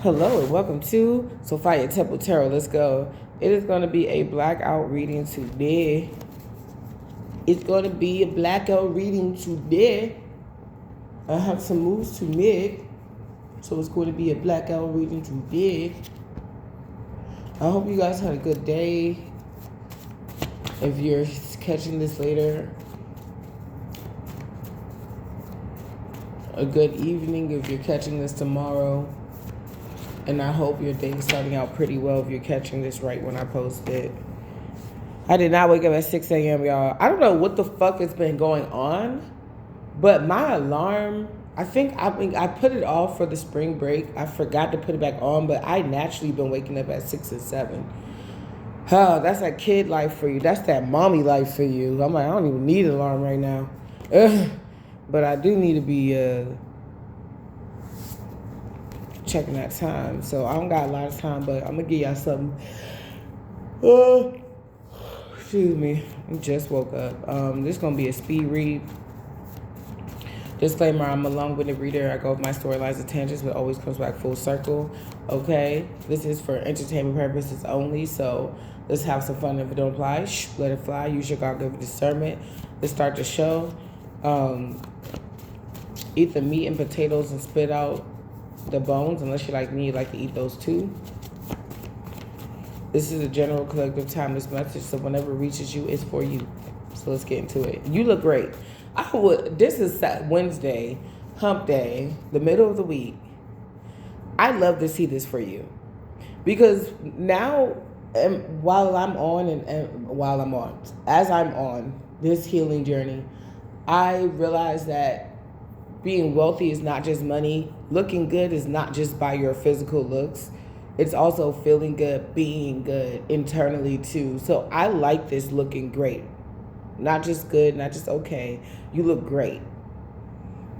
Hello and welcome to Sophia Temple Tarot. Let's go. It is going to be a blackout reading today. It's going to be a blackout reading today. I have some moves to make. So it's going to be a blackout reading today. I hope you guys had a good day. If you're catching this later, a good evening if you're catching this tomorrow. And I hope your day is starting out pretty well if you're catching this right when I post it. I did not wake up at 6 a.m., y'all. I don't know what the fuck has been going on, but my alarm, I put it off for the spring break. I forgot to put it back on, but I naturally been waking up at 6 and 7. Huh, that's that kid life for you. That's that mommy life for you. I'm like, I don't even need an alarm right now. But I do need to be checking that time. So I don't got a lot of time, but I'm going to give y'all something. Excuse me. I just woke up. This is going to be a speed read. Disclaimer, I'm a long-winded reader. I go with my storylines and tangents, but always comes back full circle. Okay? This is for entertainment purposes only, so let's have some fun. If it don't apply, let it fly. Use your God-given discernment. Let's start the show. Eat the meat and potatoes and spit out the bones, unless you're like me, you like to eat those too. This is a general collective timeless message, so whenever it reaches you, it's for you. So let's get into it. You look great. This is Wednesday, hump day, the middle of the week. I'd love to see this for you. Because now, as I'm on this healing journey, I realize that being wealthy is not just money. Looking good is not just by your physical looks. It's also feeling good, being good internally too. So I like this looking great. Not just good, not just okay. You look great.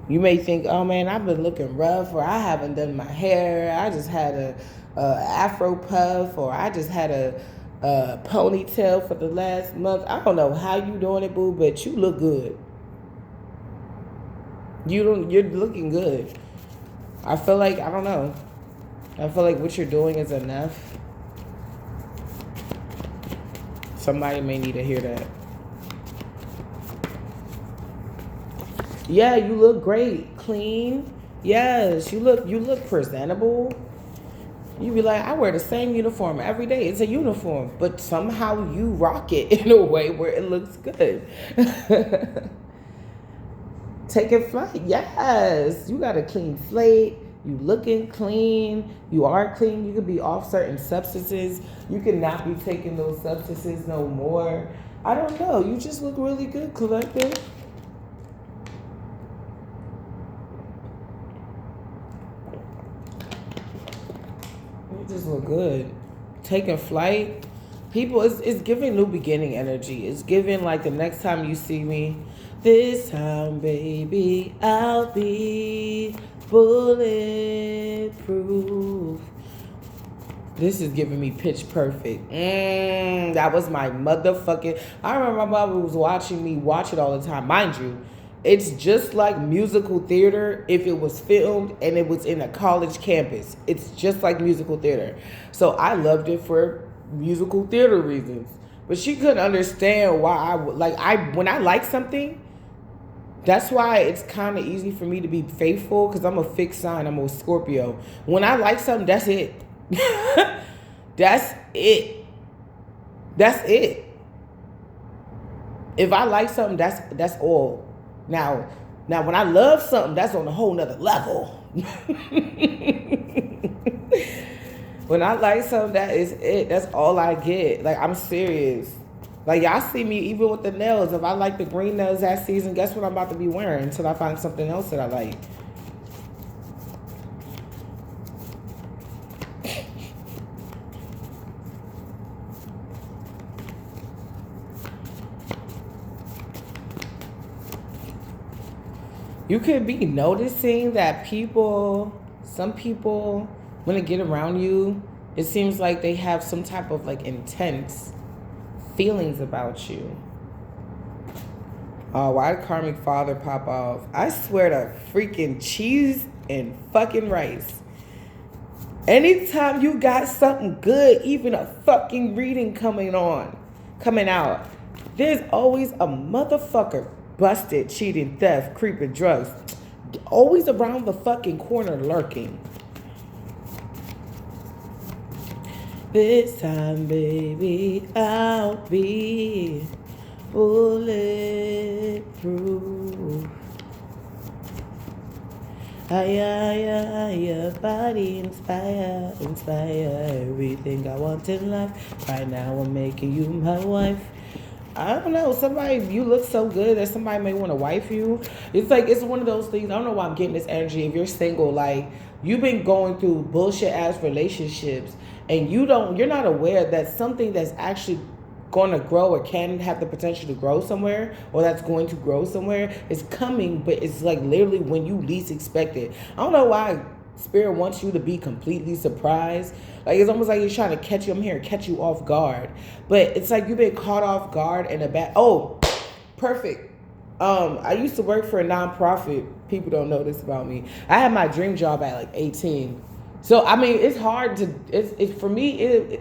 You may think, oh man, I've been looking rough, or I haven't done my hair. I just had a afro puff, or I just had a ponytail for the last month. I don't know how you doing it, boo, but you look good. You're looking good. I feel like what you're doing is enough. Somebody may need to hear that. Yeah, you look great. Clean. Yes, you look presentable. You be like, I wear the same uniform every day. It's a uniform. But somehow you rock it in a way where it looks good. Taking flight. Yes. You got a clean slate. You looking clean. You are clean. You could be off certain substances. You could not be taking those substances no more. I don't know. You just look really good, collective. You just look good. Taking flight. People, it's giving new beginning energy. It's giving like the next time you see me, this time, baby, I'll be bulletproof. This is giving me pitch perfect. That was my motherfucking... I remember my mom was watching me watch it all the time. Mind you, it's just like musical theater if it was filmed and it was in a college campus. It's just like musical theater. So I loved it for musical theater reasons. But she couldn't understand why when I like something... That's why it's kind of easy for me to be faithful, because I'm a fixed sign. I'm a Scorpio. When I like something, that's it. That's it. That's it. If I like something, that's all. Now, when I love something, that's on a whole nother level. When I like something, that is it. That's all I get. Like, I'm serious. Like, y'all see me even with the nails. If I like the green nails that season, guess what I'm about to be wearing until I find something else that I like. You could be noticing that some people, when they get around you, it seems like they have some type of like intense feelings about you. Why did karmic father pop off? I swear to freaking cheese and fucking rice. Anytime you got something good, even a fucking reading coming out, there's always a motherfucker busted, cheating, theft, creeping, drugs, always around the fucking corner lurking. This time, baby, I'll be bulletproof. Your body inspire everything I want in life. Right now I'm making you my wife. I don't know, you look so good that somebody may want to wife you. It's like, it's one of those things. I don't know why I'm getting this energy. If you're single, like, you've been going through bullshit ass relationships and you're not aware that something that's actually going to grow or can have the potential to grow somewhere, or that's going to grow somewhere, is coming, but it's like literally when you least expect it. I don't know why Spirit wants you to be completely surprised. Like, it's almost like he's trying to catch you. I'm here to catch you off guard, but it's like you've been caught off guard in a bad. Oh, perfect. I used to work for a nonprofit. People don't know this about me. I had my dream job at like 18. So I mean, it's hard to. It's for me.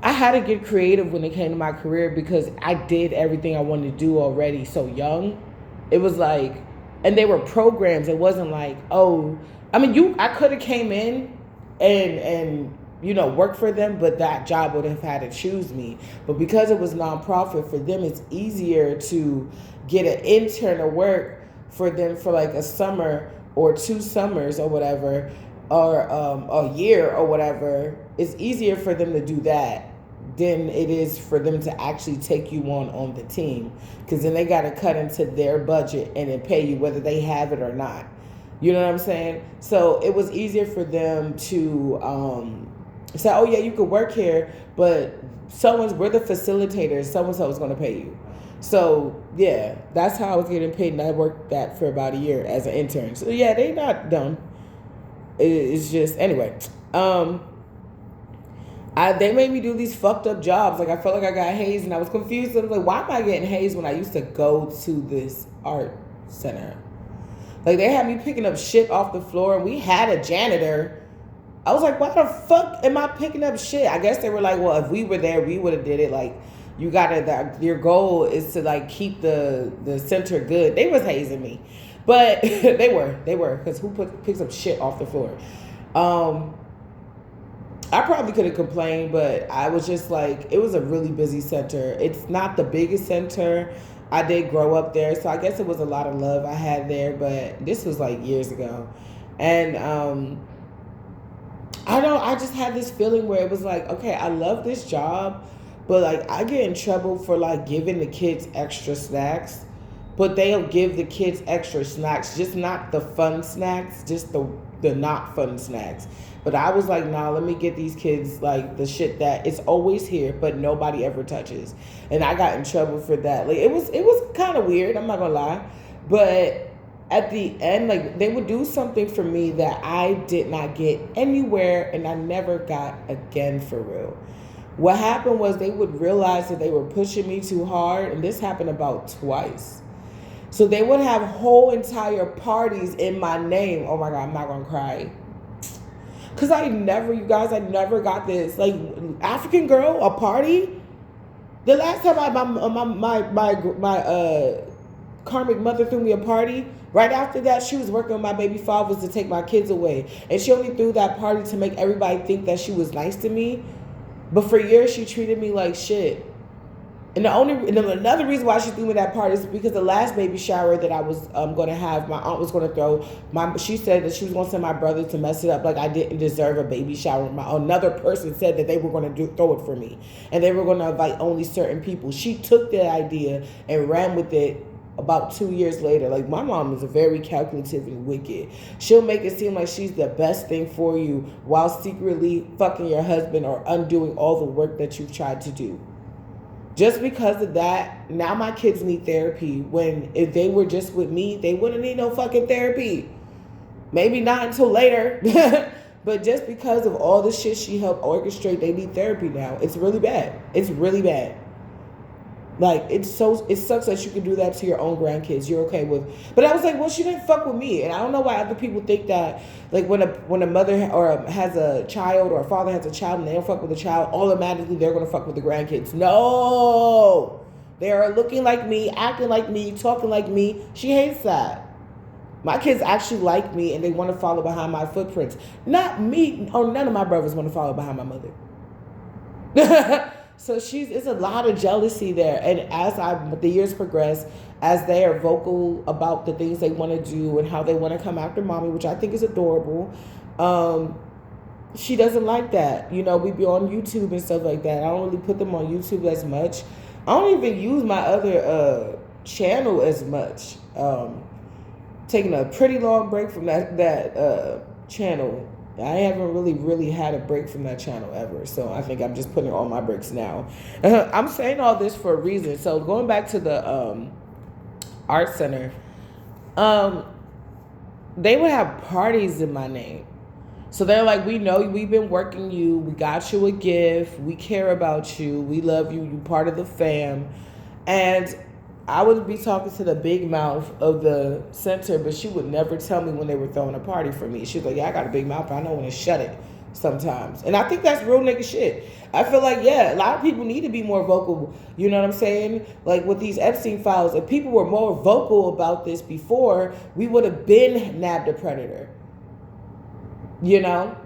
I had to get creative when it came to my career because I did everything I wanted to do already so young. It was like, and they were programs. It wasn't like, oh, I mean, I could have came in and worked for them, but that job would have had to choose me. But because it was nonprofit, for them, it's easier to get an intern to work for them for like a summer or 2 summers or whatever, or a year or whatever. It's easier for them to do that than it is for them to actually take you on the team, because then they got to cut into their budget and then pay you whether they have it or not. You know what I'm saying? So it was easier for them to say, oh yeah, you could work here, but we're the facilitators, so-and-so is going to pay you. So yeah, that's how I was getting paid, and I worked that for about a year as an intern. So yeah, they not dumb. It's just, anyway, they made me do these fucked up jobs. Like, I felt like I got hazed, and I was confused. I was like, why am I getting hazed when I used to go to this art center? Like, they had me picking up shit off the floor, and we had a janitor. I was like, why the fuck am I picking up shit? I guess they were like, well, if we were there, we would have did it. Like, your goal is to, like, keep the center good. They was hazing me. But they were, because who picks up shit off the floor? I probably could have complained, but I was just like, it was a really busy center. It's not the biggest center. I did grow up there, so I guess it was a lot of love I had there, but this was like years ago. And I just had this feeling where it was like, okay, I love this job, but like I get in trouble for like giving the kids extra snacks. But they'll give the kids extra snacks, just not the fun snacks, just the not fun snacks. But I was like, nah, let me get these kids like the shit that it's always here, but nobody ever touches. And I got in trouble for that. Like, it was kind of weird, I'm not gonna lie. But at the end, like, they would do something for me that I did not get anywhere, and I never got again, for real. What happened was they would realize that they were pushing me too hard, and this happened about twice. So they would have whole entire parties in my name. Oh my God, I'm not gonna cry. Cause I never got this. Like, African girl, a party? The last time my karmic mother threw me a party, right after that, she was working with my baby fathers to take my kids away. And she only threw that party to make everybody think that she was nice to me. But for years, she treated me like shit. And another reason why she threw me that party is because the last baby shower that I was going to have, my aunt was going to throw. She said that she was going to send my brother to mess it up, like I didn't deserve a baby shower. Another person said that they were going to throw it for me, and they were going to invite only certain people. She took that idea and ran with it. About 2 years later, like, my mom is very calculative and wicked. She'll make it seem like she's the best thing for you while secretly fucking your husband or undoing all the work that you've tried to do. Just because of that, now my kids need therapy, when if they were just with me, they wouldn't need no fucking therapy. Maybe not until later. But just because of all the shit she helped orchestrate, they need therapy now. It's really bad. It's really bad. Like, it sucks that you can do that to your own grandkids. You're okay with, but I was like, well, she didn't fuck with me, and I don't know why other people think that, like, when a mother or has a child or a father has a child and they don't fuck with the child, automatically they're gonna fuck with the grandkids. No, they are looking like me, acting like me, talking like me. She hates that. My kids actually like me and they want to follow behind my footprints. Not me, or none of my brothers want to follow behind my mother. So it's a lot of jealousy there. And as the years progress, as they are vocal about the things they want to do and how they want to come after mommy, which I think is adorable, she doesn't like that. You know, we be on YouTube and stuff like that. I don't really put them on YouTube as much. I don't even use my other channel as much. Taking a pretty long break from that channel. I haven't really had a break from that channel ever. So I think I'm just putting all my breaks now. I'm saying all this for a reason. So going back to the art center, they would have parties in my name. So they're like, we know we've been working you. We got you a gift. We care about you. We love you. You part of the fam. And I would be talking to the big mouth of the center, but she would never tell me when they were throwing a party for me. She was like, yeah, I got a big mouth, but I know when to shut it sometimes. And I think that's real nigga shit. I feel like, yeah, a lot of people need to be more vocal. You know what I'm saying? Like with these Epstein files, if people were more vocal about this before, we would have been nabbed a predator. You know?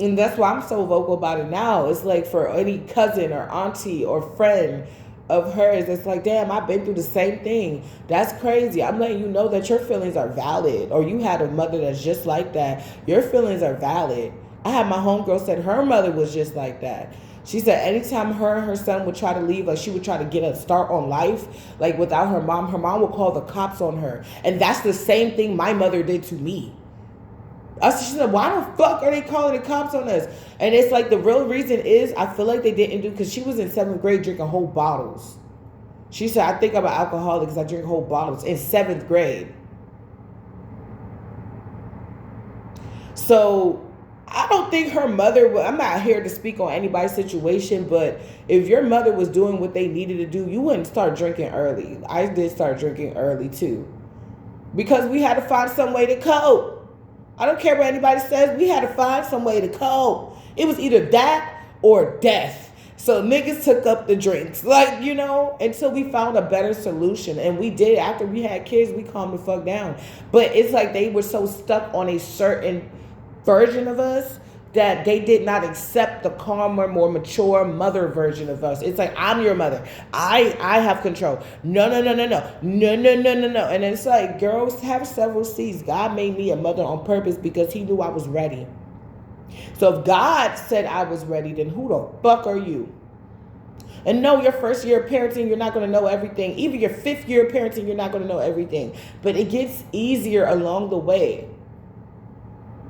And that's why I'm so vocal about it now. It's like for any cousin or auntie or friend of hers, it's like, damn, I've been through the same thing. That's crazy. I'm letting you know that your feelings are valid. Or you had a mother that's just like that. Your feelings are valid. I had my homegirl said her mother was just like that. She said anytime her and her son would try to leave, like she would try to get a start on life, like without her mom would call the cops on her. And that's the same thing my mother did to me. She said, why the fuck are they calling the cops on us? And it's like the real reason is I feel like they didn't do, because she was in 7th grade drinking whole bottles. She said, I think I'm an alcoholic because I drink whole bottles in 7th grade. So I don't think her mother, I'm not here to speak on anybody's situation, but if your mother was doing what they needed to do, you wouldn't start drinking early. I did start drinking early too, because we had to find some way to cope. I don't care what anybody says. We had to find some way to cope. It was either that or death. So niggas took up the drinks. Like, you know, until we found a better solution. And we did. After we had kids, we calmed the fuck down. But it's like they were so stuck on a certain version of us that they did not accept the calmer, more mature mother version of us. It's like, I'm your mother. I have control. No. And it's like, girls have several seeds. God made me a mother on purpose because he knew I was ready. So if God said I was ready, then who the fuck are you? And no, your first year of parenting, you're not going to know everything. Even your 5th year of parenting, you're not going to know everything. But it gets easier along the way.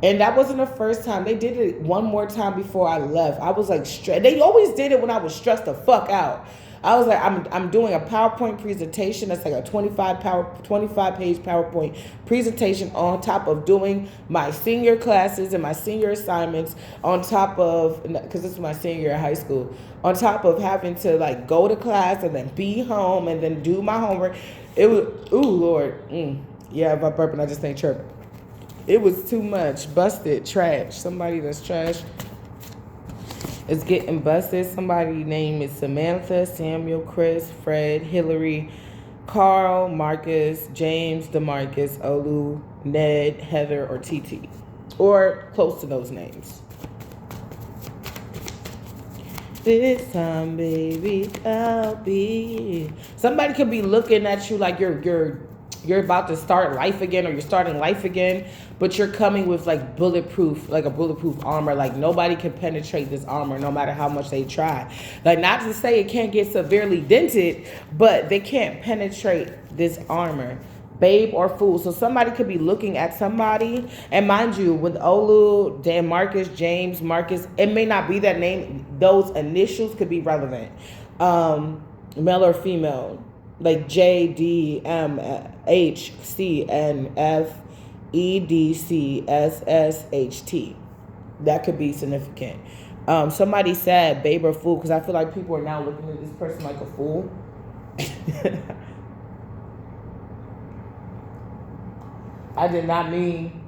And that wasn't the first time. They did it one more time before I left. I was like stressed. They always did it when I was stressed the fuck out. I was like, I'm doing a PowerPoint presentation. That's like a 25-page PowerPoint presentation on top of doing my senior classes and my senior assignments, on top of, because this was my senior year of high school, on top of having to like go to class and then be home and then do my homework. It was, ooh, Lord. Yeah, if I burp and I just ain't chirping. It was too much. Busted. Trash. Somebody that's trash is getting busted. Somebody's name is Samantha, Samuel, Chris, Fred, Hillary, Carl, Marcus, James, DeMarcus, Olu, Ned, Heather, or TT. Or close to those names. This time, baby, I'll be. Somebody could be looking at you like you're about to start life again, or you're starting life again, but you're coming with like bulletproof, like a bulletproof armor. Like nobody can penetrate this armor no matter how much they try. Like, not to say it can't get severely dented, but they can't penetrate this armor. Babe or fool. So somebody could be looking at somebody, and mind you, with Olu, Dan, Marcus, James, Marcus, it may not be that name. Those initials could be relevant. Male or female. Like J, D, M, H, C, N, F, E, D, C, S, S, H, T. That could be significant. Somebody said babe or fool, because I feel like people are now looking at this person like a fool. I did not mean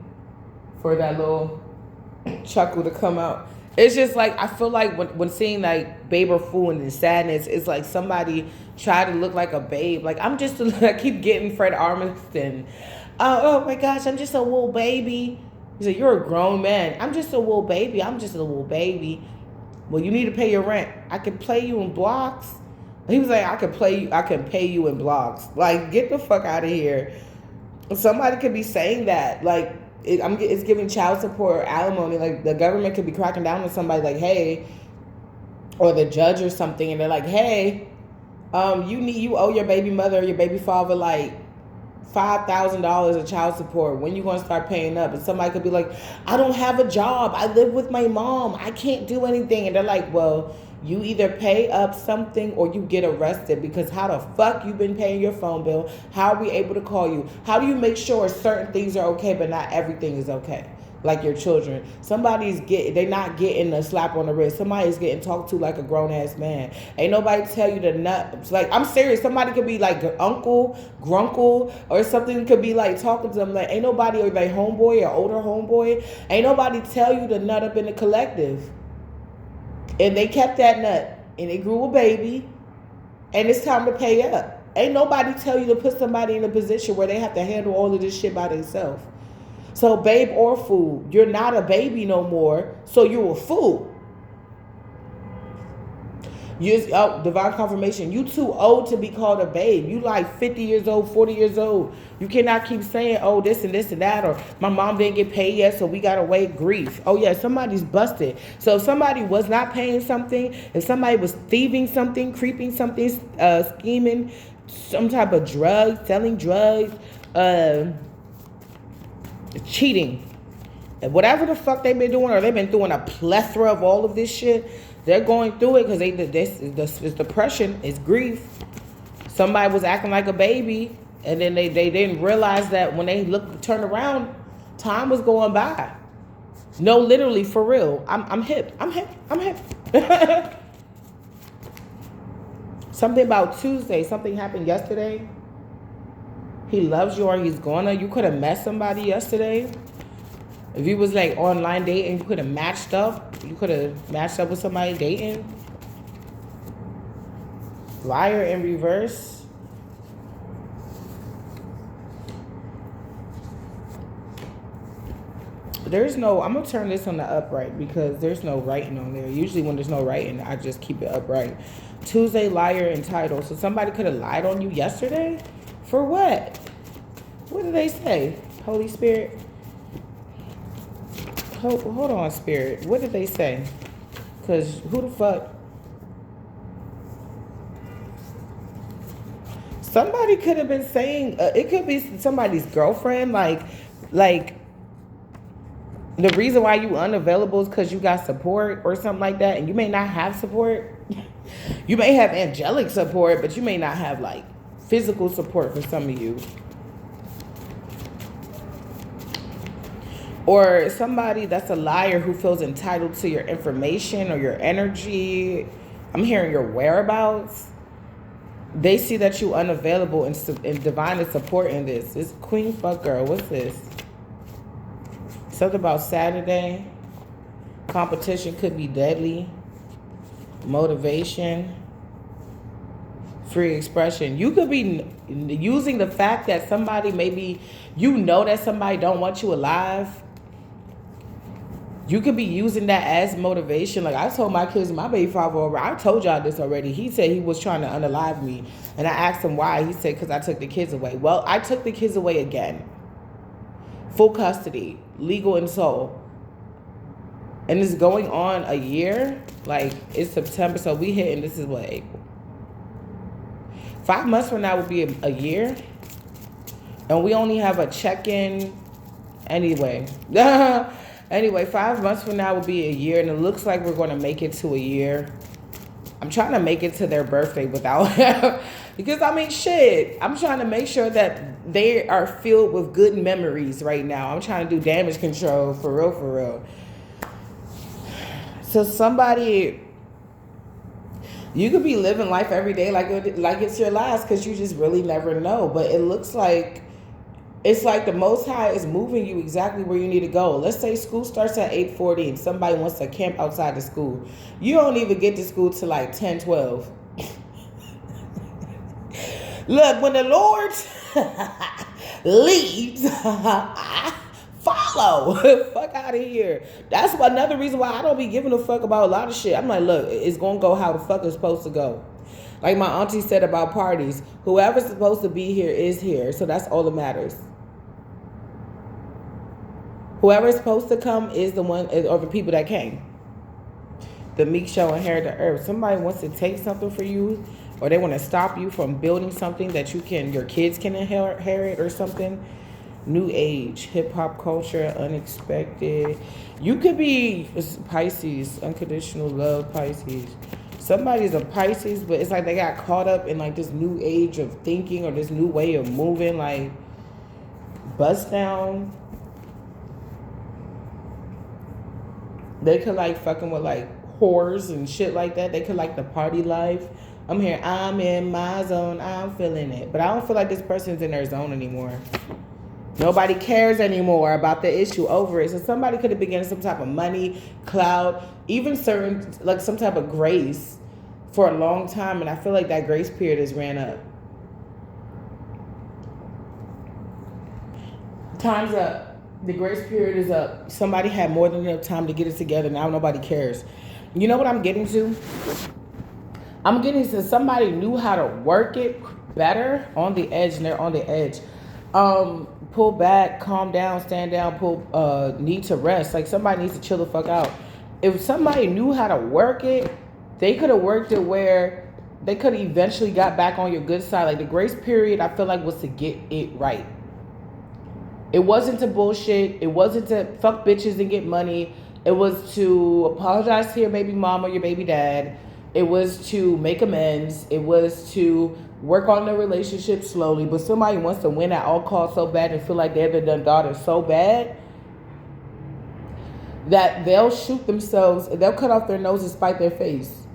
for that little chuckle to come out. It's just like I feel like when seeing like babe or fool and the sadness, it's like somebody try to look like a babe. Like I'm just I keep getting Fred Armisen. Oh my gosh, I'm just a little baby. He said, "You're a grown man. I'm just a little baby. I'm just a little baby." Well, you need to pay your rent. I can play you in blocks. He was like, I can pay you in blocks. Like, get the fuck out of here. Somebody could be saying that. Like, it's giving child support or alimony. Like, the government could be cracking down on somebody like, hey, or the judge or something, and they're like, hey, you owe your baby mother or your baby father like $5,000 of child support. When you gonna start paying up? And somebody could be like, I don't have a job. I live with my mom. I can't do anything. And they're like, well, you either pay up something or you get arrested, because how the fuck you been paying your phone bill? How are we able to call you? How do you make sure certain things are okay but not everything is okay? Like your children. They're not getting a slap on the wrist. Somebody's getting talked to like a grown-ass man. Ain't nobody tell you to nut. Like, I'm serious. Somebody could be like uncle, grunkle, or something could be like talking to them like, ain't nobody, or like homeboy or older homeboy, ain't nobody tell you to nut up in the collective. And they kept that nut and they grew a baby and it's time to pay up. Ain't nobody tell you to put somebody in a position where they have to handle all of this shit by themselves. So babe or fool, you're not a baby no more, so you're a fool. Divine confirmation. You too old to be called a babe. You like 50 years old, 40 years old. You cannot keep saying, oh, this and this and that, or my mom didn't get paid yet, so we got to wait. Grief. Oh, yeah, somebody's busted. So if somebody was not paying something, if somebody was thieving something, creeping something, scheming, some type of drug, selling drugs, cheating, and whatever the fuck they've been doing, or they've been doing a plethora of all of this shit, they're going through it because this is depression, it's grief. Somebody was acting like a baby, and then they didn't realize that when they turned around, time was going by. No, literally, for real. I'm hip. Something about Tuesday. Something happened yesterday. He loves you or he's gonna. You could have met somebody yesterday. If you was like online dating, you could have matched up. You could have matched up with somebody dating. Liar in reverse. There's no, I'm gonna turn this on the upright because there's no writing on there. Usually when there's no writing, I just keep it upright. Tuesday, liar and title. So somebody could have lied on you yesterday? For what? What did they say? Holy Spirit? Hold on, Spirit. What did they say? Because who the fuck? Somebody could have been saying, it could be somebody's girlfriend. Like the reason why you unavailable is because you got support or something like that. And you may not have support. You may have angelic support, but you may not have like physical support for some of you. Or somebody that's a liar who feels entitled to your information or your energy. I'm hearing your whereabouts. They see that you unavailable and divine is supporting this. This queen fuck girl. What's this? Something about Saturday. Competition could be deadly. Motivation. Free expression. You could be using the fact that somebody maybe, you know that somebody don't want you alive. You could be using that as motivation. Like I told my kids, my baby father, I told y'all this already. He said he was trying to unalive me. And I asked him why. He said, because I took the kids away. Well, I took the kids away again. Full custody, legal and soul. And it's going on a year. Like it's September, so we hit, and this is what, April. 5 months from now would be a year. And we only have a check-in anyway. Anyway, 5 months from now will be a year, and it looks like we're going to make it to a year. I'm trying to make it to their birthday without, because I mean, shit, I'm trying to make sure that they are filled with good memories right now. I'm trying to do damage control for real. So somebody, You could be living life every day like it's your last, because you just really never know. But it looks like it's like the Most High is moving you exactly where you need to go. Let's say school starts at 8:40 and somebody wants to camp outside the school. You don't even get to school till like 10:12. Look, when the Lord leads, follow. Fuck out of here. That's another reason why I don't be giving a fuck about a lot of shit. I'm like, look, it's gonna go how the fuck it's supposed to go. Like my auntie said about parties, whoever's supposed to be here is here. So that's all that matters. Whoever's supposed to come is the one, or the people that came. The meek shall inherit the earth. Somebody wants to take something for you, or they want to stop you from building something that your kids can inherit or something. New age, hip hop culture, unexpected. You could be Pisces, unconditional love, Pisces. Somebody's a Pisces, but it's like they got caught up in like this new age of thinking or this new way of moving, like bust down. They could like fucking with like whores and shit like that. They could like the party life. I'm here, I'm in my zone, I'm feeling it. But I don't feel like this person's in their zone anymore. Nobody cares anymore about the issue, over it. So somebody could have been getting some type of money, clout, even certain, like some type of grace for a long time. And I feel like that grace period has ran up. Time's up. The grace period is up. Somebody had more than enough time to get it together. Now nobody cares. You know what I'm getting to? I'm getting to somebody knew how to work it better on the edge, and they're on the edge. Pull back, calm down, stand down, need to rest. Like somebody needs to chill the fuck out. If somebody knew how to work it, they could have worked it where they could have eventually got back on your good side. Like the grace period, I feel like was to get it right. It wasn't to bullshit. It wasn't to fuck bitches and get money. It was to apologize to your baby mama, your baby dad. It was to make amends. It was to work on the relationship slowly. But somebody wants to win at all costs so bad and feel like they're the daughter so bad that they'll shoot themselves. They'll cut off their nose and spite their face.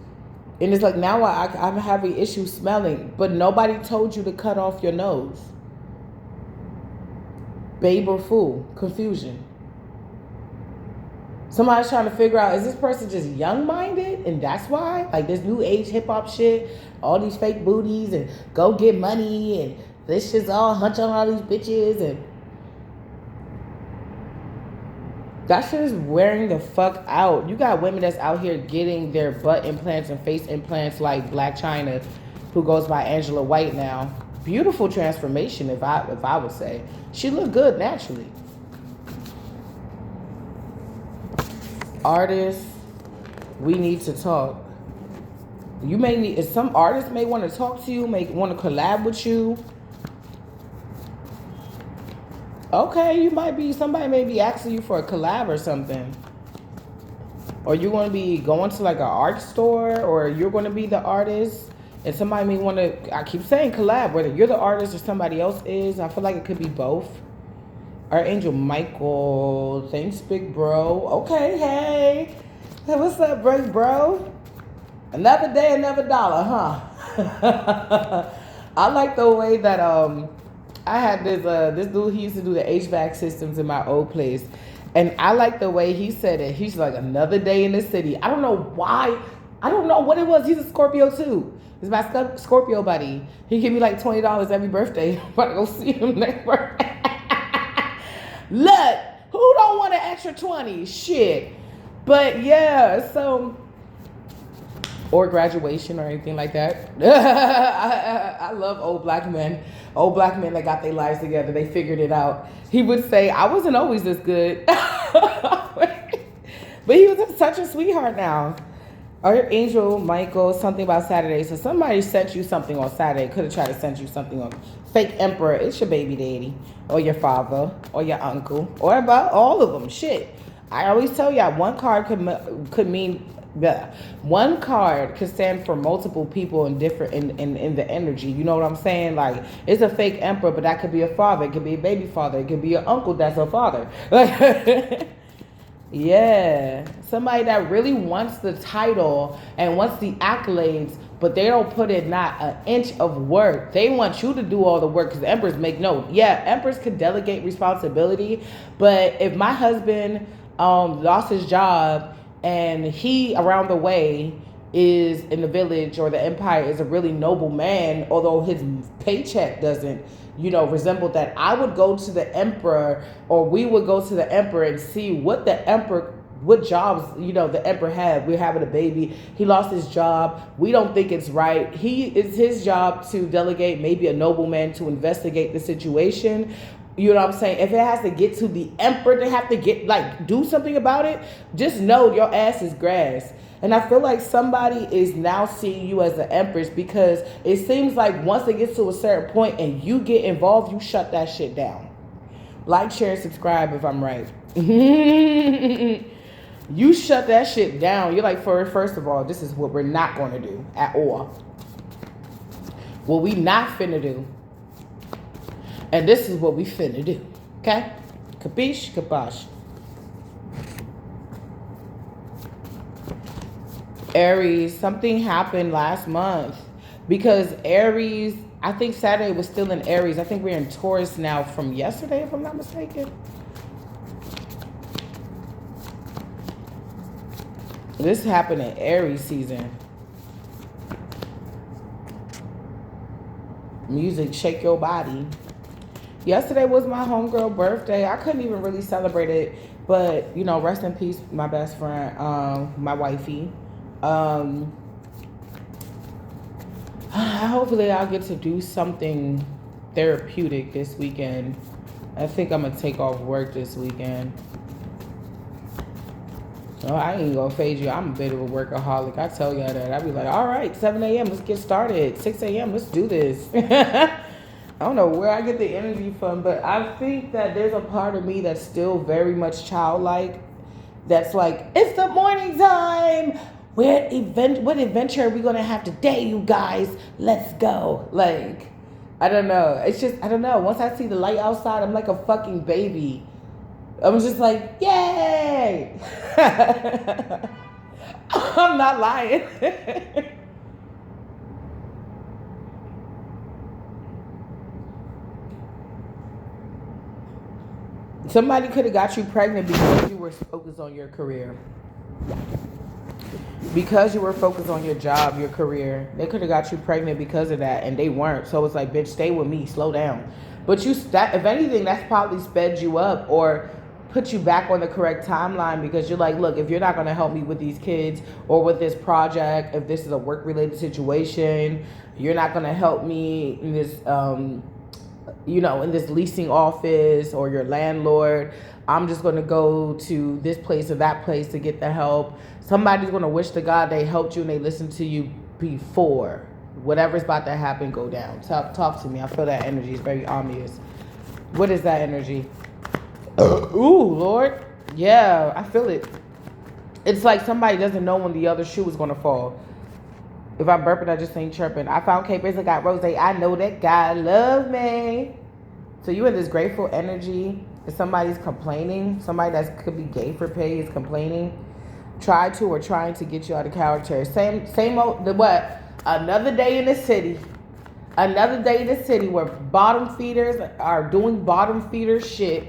And it's like, now I'm having issues smelling. But nobody told you to cut off your nose. Babe or fool. Confusion. Somebody's trying to figure out, is this person just young-minded? And that's why? Like this new age hip-hop shit, all these fake booties, and go get money, and this shit's all hunch on all these bitches, and that shit is wearing the fuck out. You got women that's out here getting their butt implants and face implants like Black China, who goes by Angela White now. Beautiful transformation, if I would say. She looked good naturally. Artists, we need to talk. You may need, some artists may want to talk to you, may want to collab with you. Okay, somebody may be asking you for a collab or something. Or you're going to be going to like an art store, or you're going to be the artist. And somebody may want to, I keep saying collab, whether you're the artist or somebody else is. I feel like it could be both. Archangel Michael, thanks, big bro. Okay, hey, what's up, big bro? Another day, another dollar, huh? I like the way that I had this dude. He used to do the HVAC systems in my old place, and I like the way he said it. He's like, another day in the city. I don't know why. I don't know what it was. He's a Scorpio too. He's my Scorpio buddy. He give me like $20 every birthday. I'm about to go see him next birthday. Look, who don't want an extra 20? Shit. But yeah, so, or graduation or anything like that. I love old black men. Old black men that got their lives together. They figured it out. He would say, I wasn't always this good. But he was such a sweetheart now. Archangel Michael, something about Saturday. So somebody sent you something on Saturday. Could have tried to send you something on fake emperor. It's your baby daddy, or your father, or your uncle, or about all of them. Shit. I always tell y'all, one card could mean, one card could stand for multiple people in different in the energy. You know what I'm saying? Like, it's a fake emperor, but that could be a father. It could be a baby father. It could be an uncle that's a father. Yeah, somebody that really wants the title and wants the accolades, but they don't put in not an inch of work. They want you to do all the work because the emperors make note. Yeah, emperors could delegate responsibility, but if my husband lost his job and he around the way is in the village or the empire is a really noble man, although his paycheck doesn't, resemble that, I would go to the emperor, or we would go to the emperor and see what jobs, the emperor had. We're having a baby. He lost his job. We don't think it's right. It's his job to delegate maybe a nobleman to investigate the situation. You know what I'm saying? If it has to get to the emperor to have to do something about it, just know your ass is grass. And I feel like somebody is now seeing you as the empress, because it seems like once it gets to a certain point and you get involved, you shut that shit down. Like, share, subscribe if I'm right. You shut that shit down. You're like, first of all, this is what we're not going to do at all. What we not finna do. And this is what we finna do. Okay? Capiche? Kapash. Aries, something happened last month. Because Aries, I think Saturday was still in Aries. I think we're in Taurus now from yesterday, if I'm not mistaken. This happened in Aries season. Music, shake your body. Yesterday was my homegirl birthday. I couldn't even really celebrate it. But, rest in peace, my best friend, my wifey. Hopefully I'll get to do something therapeutic this weekend. I think I'm going to take off work this weekend. Oh, I ain't gonna fade you. I'm a bit of a workaholic. I tell y'all that. I be like, all right, 7 a.m., let's get started. 6 a.m., let's do this. I don't know where I get the energy from, but I think that there's a part of me that's still very much childlike. That's like, it's the morning time. What adventure are we gonna have today, you guys? Let's go. Like, I don't know. It's just, I don't know. Once I see the light outside, I'm like a fucking baby. I'm just like, yay! I'm not lying. Somebody could have got you pregnant because you were focused on your career. Because you were focused on your job, your career. They could have got you pregnant because of that, and they weren't. So it's like, bitch, stay with me, slow down. But if anything, that's probably sped you up or put you back on the correct timeline, because you're like, look, if you're not going to help me with these kids or with this project, if this is a work-related situation, you're not going to help me in this, in this leasing office, or your landlord, I'm just going to go to this place or that place to get the help. Somebody's going to wish to God they helped you and they listened to you before. Whatever's about to happen, go down. Talk to me. I feel that energy is very obvious. What is that energy? Ooh, Lord. Yeah, I feel it. It's like somebody doesn't know when the other shoe is going to fall. If I'm burping, I just ain't chirping. I found Capers and got Rose. I know that God love me. So you in this grateful energy. If somebody's complaining, somebody that could be gay for pay is complaining, trying to get you out of character. Same old, what? Another day in the city. Another day in the city where bottom feeders are doing bottom feeder shit.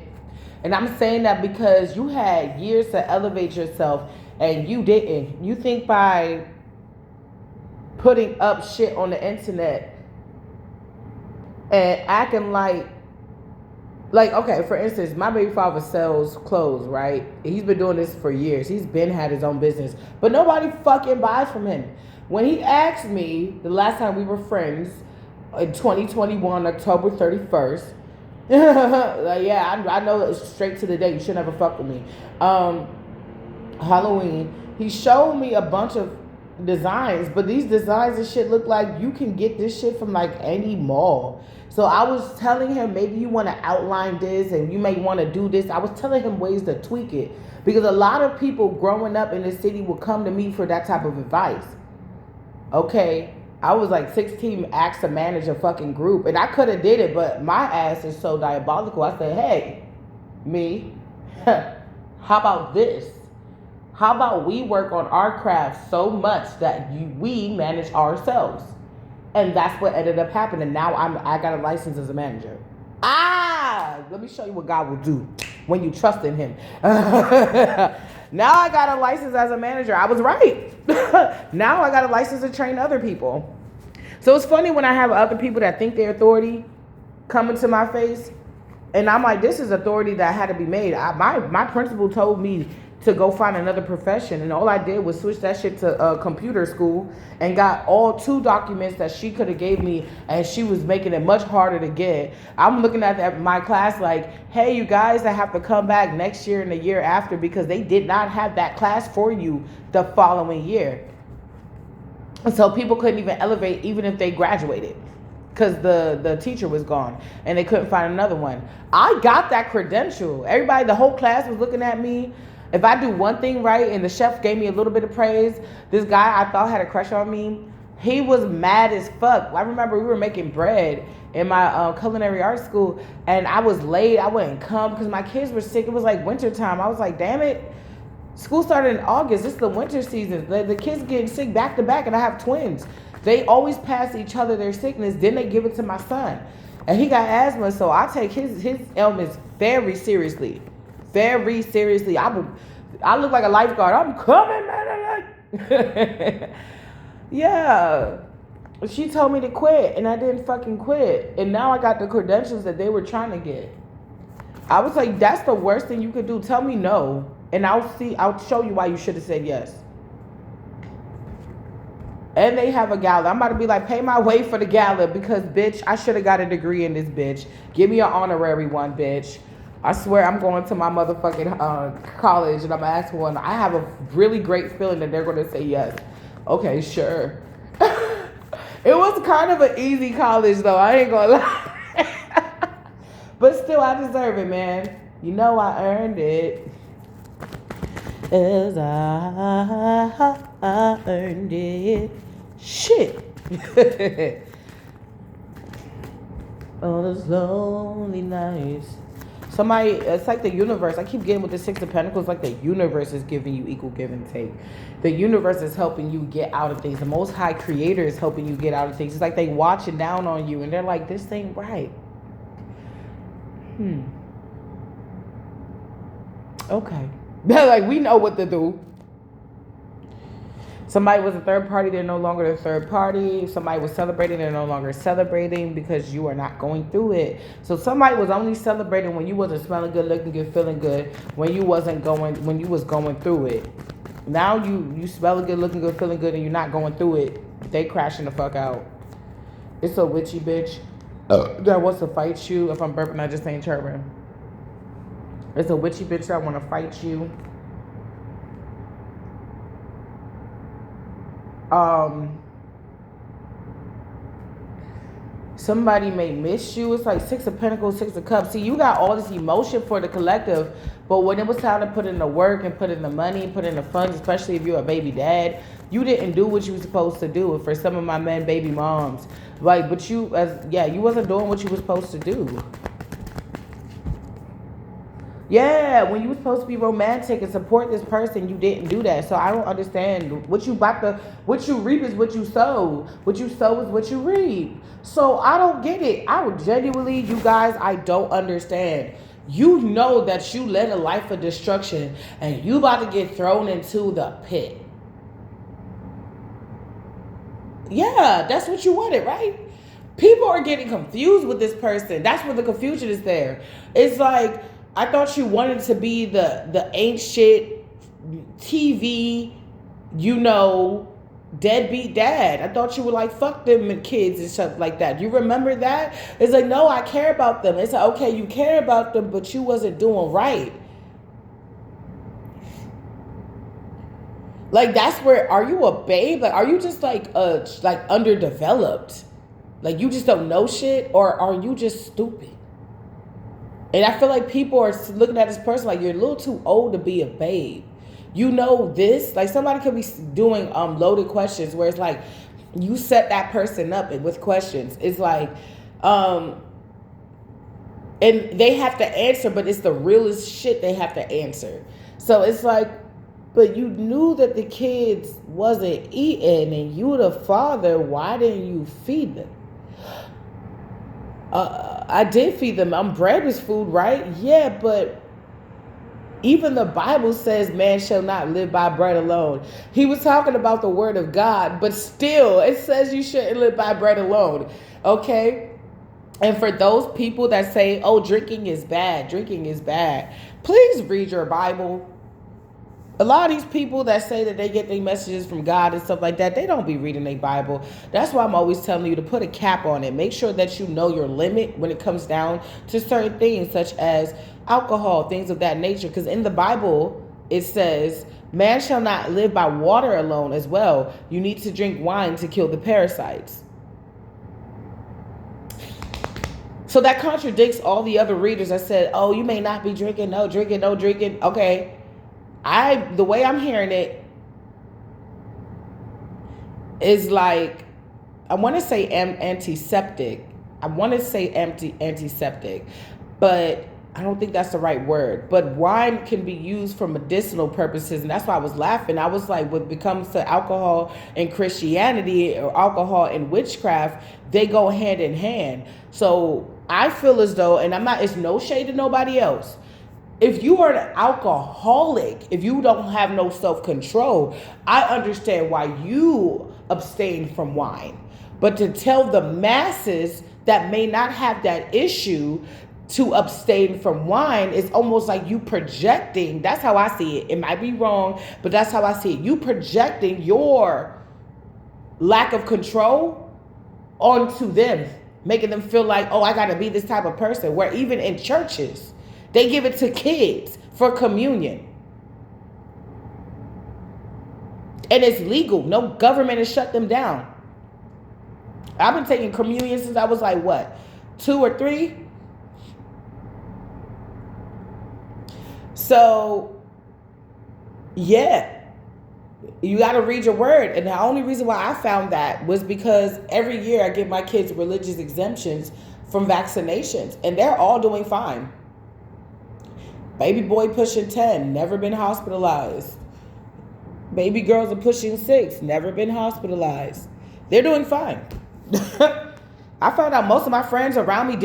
And I'm saying that because you had years to elevate yourself and you didn't. You think by putting up shit on the internet and acting like, okay, for instance, my baby father sells clothes, right? He's been doing this for years. He's been had his own business, but nobody fucking buys from him. When he asked me the last time we were friends in 2021, October 31st, like, yeah, I know it's straight to the day. You should never fuck with me. Halloween, he showed me a bunch of designs, but these designs and shit look like you can get this shit from like any mall. So I was telling him, maybe you want to outline this and you may want to do this. I was telling him ways to tweak it, because a lot of people growing up in the city would come to me for that type of advice. Okay, I was like 16, asked to manage a fucking group, and I could have did it, but my ass is so diabolical. I said, hey, me, How about this? How about we work on our craft so much that we manage ourselves? And that's what ended up happening. Now I got a license as a manager. Let me show you what God will do when you trust in him. Now I got a license as a manager. I was right. Now I got a license to train other people. So it's funny when I have other people that think they're authority coming to my face, and I'm like, this is authority that had to be made. My principal told me to go find another profession, and all I did was switch that shit to computer school and got all 2 documents that she could have gave me, and she was making it much harder to get. I'm looking at my class like, hey, you guys that have to come back next year and the year after because they did not have that class for you the following year. And so people couldn't even elevate even if they graduated because the teacher was gone and they couldn't find another one. I got that credential. Everybody, the whole class was looking at me. If I do one thing right and the chef gave me a little bit of praise, this guy I thought had a crush on me, he was mad as fuck. I remember we were making bread in my culinary arts school, and I was late. I wouldn't come because my kids were sick. It was like winter time. I was like, damn it. School started in August. This is the winter season. The kids getting sick back to back, and I have twins. They always pass each other their sickness. Then they give it to my son. And he got asthma, so I take his ailments very seriously. Very seriously. I look like a lifeguard. I'm coming, man. Yeah. She told me to quit, and I didn't fucking quit. And now I got the credentials that they were trying to get. I was like, that's the worst thing you could do. Tell me no, and I'll show you why you should have said yes. And they have a gala. I'm about to be like, pay my way for the gala because, bitch, I should have got a degree in this, bitch. Give me an honorary one, bitch. I swear I'm going to my motherfucking college and I'm going to ask for one. I have a really great feeling that they're going to say yes. Okay, sure. It was kind of an easy college, though. I ain't going to lie. But still, I deserve it, man. You know I earned it. As I earned it. Shit. Oh, those lonely nights. Somebody, it's like the universe. I keep getting with the 6 of Pentacles, like the universe is giving you equal give and take. The universe is helping you get out of things. The Most High Creator is helping you get out of things. It's like they watching down on you and they're like, this ain't right. Okay. They're like, we know what to do. Somebody was a third party, they're no longer a third party. Somebody was celebrating, they're no longer celebrating because you are not going through it. So somebody was only celebrating when you wasn't smelling good, looking good, feeling good, when you was going through it. Now you smelling good, looking good, feeling good, and you're not going through it. They crashing the fuck out. It's a witchy bitch that wants to fight you. If I'm burping, I just ain't chirping. It's a witchy bitch that want to fight you. Somebody may miss you. It's like 6 of Pentacles, 6 of Cups. See, you got all this emotion for the collective, but when it was time to put in the work and put in the money, put in the funds, especially if you're a baby dad, you didn't do what you were supposed to do. And for some of my men, baby moms, like, but you wasn't doing what you were supposed to do. Yeah, when you were supposed to be romantic and support this person, you didn't do that. So I don't understand. What you reap is what you sow. What you sow is what you reap. So I don't get it. I would genuinely, you guys, I don't understand. You know that you led a life of destruction and you about to get thrown into the pit. Yeah, that's what you wanted, right? People are getting confused with this person. That's where the confusion is there. It's like, I thought you wanted to be the ain't shit TV, deadbeat dad. I thought you were like, fuck them and kids and stuff like that. You remember that? It's like, no, I care about them. It's like, okay, you care about them, but you wasn't doing right. Like, that's where, are you a babe? Like, are you just like underdeveloped? Like, you just don't know shit? Or are you just stupid? And I feel like people are looking at this person like, you're a little too old to be a babe. You know this? Like, somebody could be doing loaded questions where it's like, you set that person up with questions. It's like, and they have to answer, but it's the realest shit they have to answer. So it's like, but you knew that the kids wasn't eating and you the father, why didn't you feed them? I did feed them. Bread was food, right? Yeah, but even the Bible says man shall not live by bread alone. He was talking about the word of God, but still it says you shouldn't live by bread alone. Okay? And for those people that say, oh, drinking is bad, please read your Bible. A lot of these people that say that they get their messages from God and stuff like that, they don't be reading their Bible. That's why I'm always telling you to put a cap on it. Make sure that you know your limit when it comes down to certain things such as alcohol, things of that nature. Because in the Bible, it says, man shall not live by water alone as well. You need to drink wine to kill the parasites. So that contradicts all the other readers that said, oh, you may not be drinking, no drinking. Okay. The way I'm hearing it is like, I want to say antiseptic. Antiseptic, but I don't think that's the right word. But wine can be used for medicinal purposes, and that's why I was laughing. I was like, when it comes to alcohol and Christianity or alcohol and witchcraft, they go hand in hand. So I feel as though, and it's no shade to nobody else. If you are an alcoholic, if you don't have no self-control, I understand why you abstain from wine. But to tell the masses that may not have that issue to abstain from wine is almost like you projecting. That's how I see it. It might be wrong, but that's how I see it. You projecting your lack of control onto them, making them feel like, oh, I got to be this type of person. Where even in churches, they give it to kids for communion. And it's legal. No government has shut them down. I've been taking communion since I was like, what, 2 or 3? So, yeah. You got to read your word. And the only reason why I found that was because every year I give my kids religious exemptions from vaccinations. And they're all doing fine. Baby boy pushing 10, never been hospitalized. Baby girls are pushing 6, never been hospitalized. They're doing fine. I found out most of my friends around me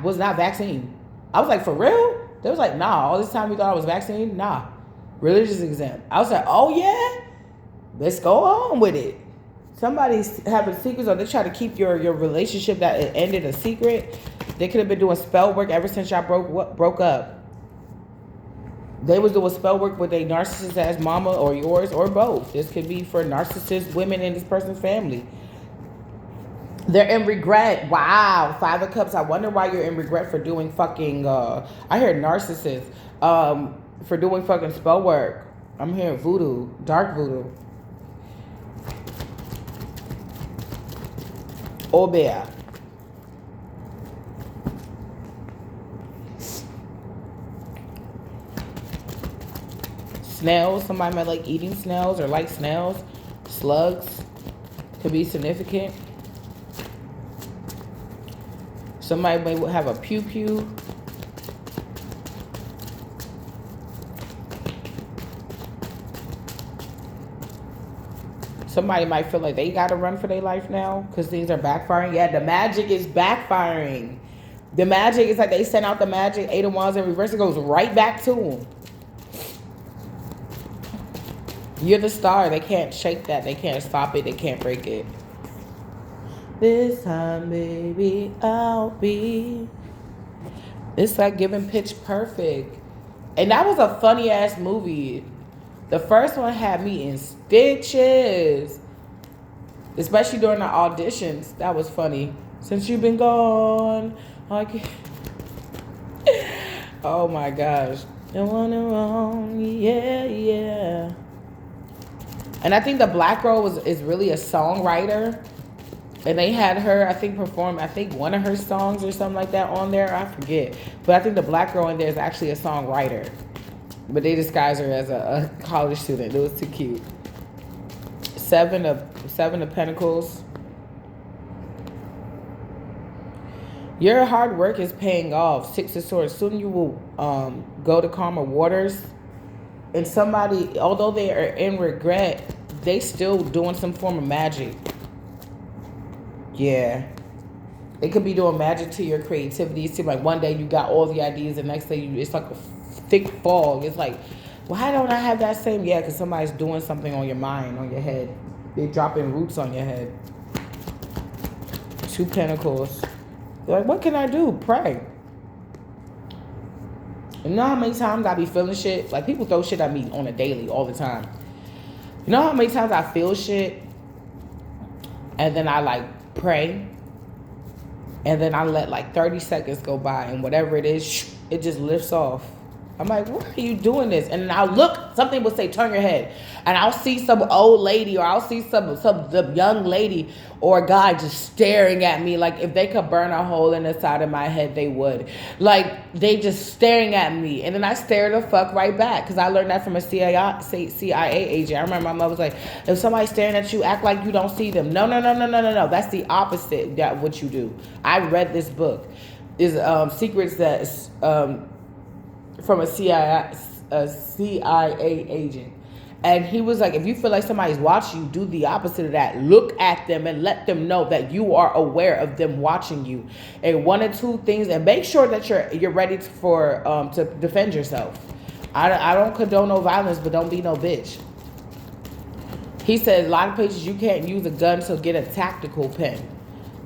was not vaccinated. I was like, for real? They was like, nah, all this time you thought I was vaccinated? Nah, religious exempt. I was like, oh yeah? Let's go on with it. Somebody's having secrets, or they try to keep your relationship that it ended a secret. They could have been doing spell work ever since y'all broke up. They was doing spell work with a narcissist ass mama or yours or both. This could be for narcissist women in this person's family. They're in regret. Wow. 5 of Cups. I wonder why you're in regret for doing fucking, I heard narcissist, for doing fucking spell work. I'm hearing voodoo, dark voodoo. Obea. Snails. Somebody might like eating snails or like snails. Slugs could be significant. Somebody may have a pew-pew. Somebody might feel like they got to run for their life now because things are backfiring. Yeah, the magic is backfiring. The magic is like they sent out the magic, 8 of Wands in reverse. It goes right back to them. You're the star. They can't shake that. They can't stop it. They can't break it. This time, baby, I'll be. It's like giving Pitch Perfect. And that was a funny ass movie. The first one had me in stitches. Especially during the auditions. That was funny. Since you've been gone. Oh my gosh. The one wrong. Yeah, yeah. And I think the black girl is really a songwriter. And they had her, I think, perform, one of her songs or something like that on there. I forget. But I think the black girl in there is actually a songwriter. But they disguised her as a college student. It was too cute. 7 of Pentacles. Your hard work is paying off. 6 of Swords. Soon you will go to calmer waters. And somebody, although they are in regret, they still doing some form of magic. Yeah. It could be doing magic to your creativity. It seems like one day you got all the ideas, and next day it's like a thick fog. It's like, why don't I have that same? Yeah, because somebody's doing something on your mind, on your head. They're dropping roots on your head. 2 Pentacles. They're like, what can I do? Pray. You know how many times I be feeling shit? Like, people throw shit at me on a daily, all the time. You know how many times I feel shit, and then I, like, pray, and then I let, like, 30 seconds go by, and whatever it is, it just lifts off. I'm like, why are you doing this? And then I'll look, something will say, turn your head. And I'll see some old lady, or I'll see some the young lady or a guy just staring at me. Like, if they could burn a hole in the side of my head, they would. Like, they just staring at me. And then I stare the fuck right back. Because I learned that from a CIA agent. I remember my mother was like, if somebody's staring at you, act like you don't see them. No. That's the opposite of what you do. I read this book. Is secrets that from a CIA agent. And he was like, if you feel like somebody's watching you, do the opposite of that. Look at them and let them know that you are aware of them watching you. And 1 or 2 things, and make sure that you're ready to defend yourself. I don't condone no violence, but don't be no bitch. He said a lot of places you can't use a gun, so get a tactical pen.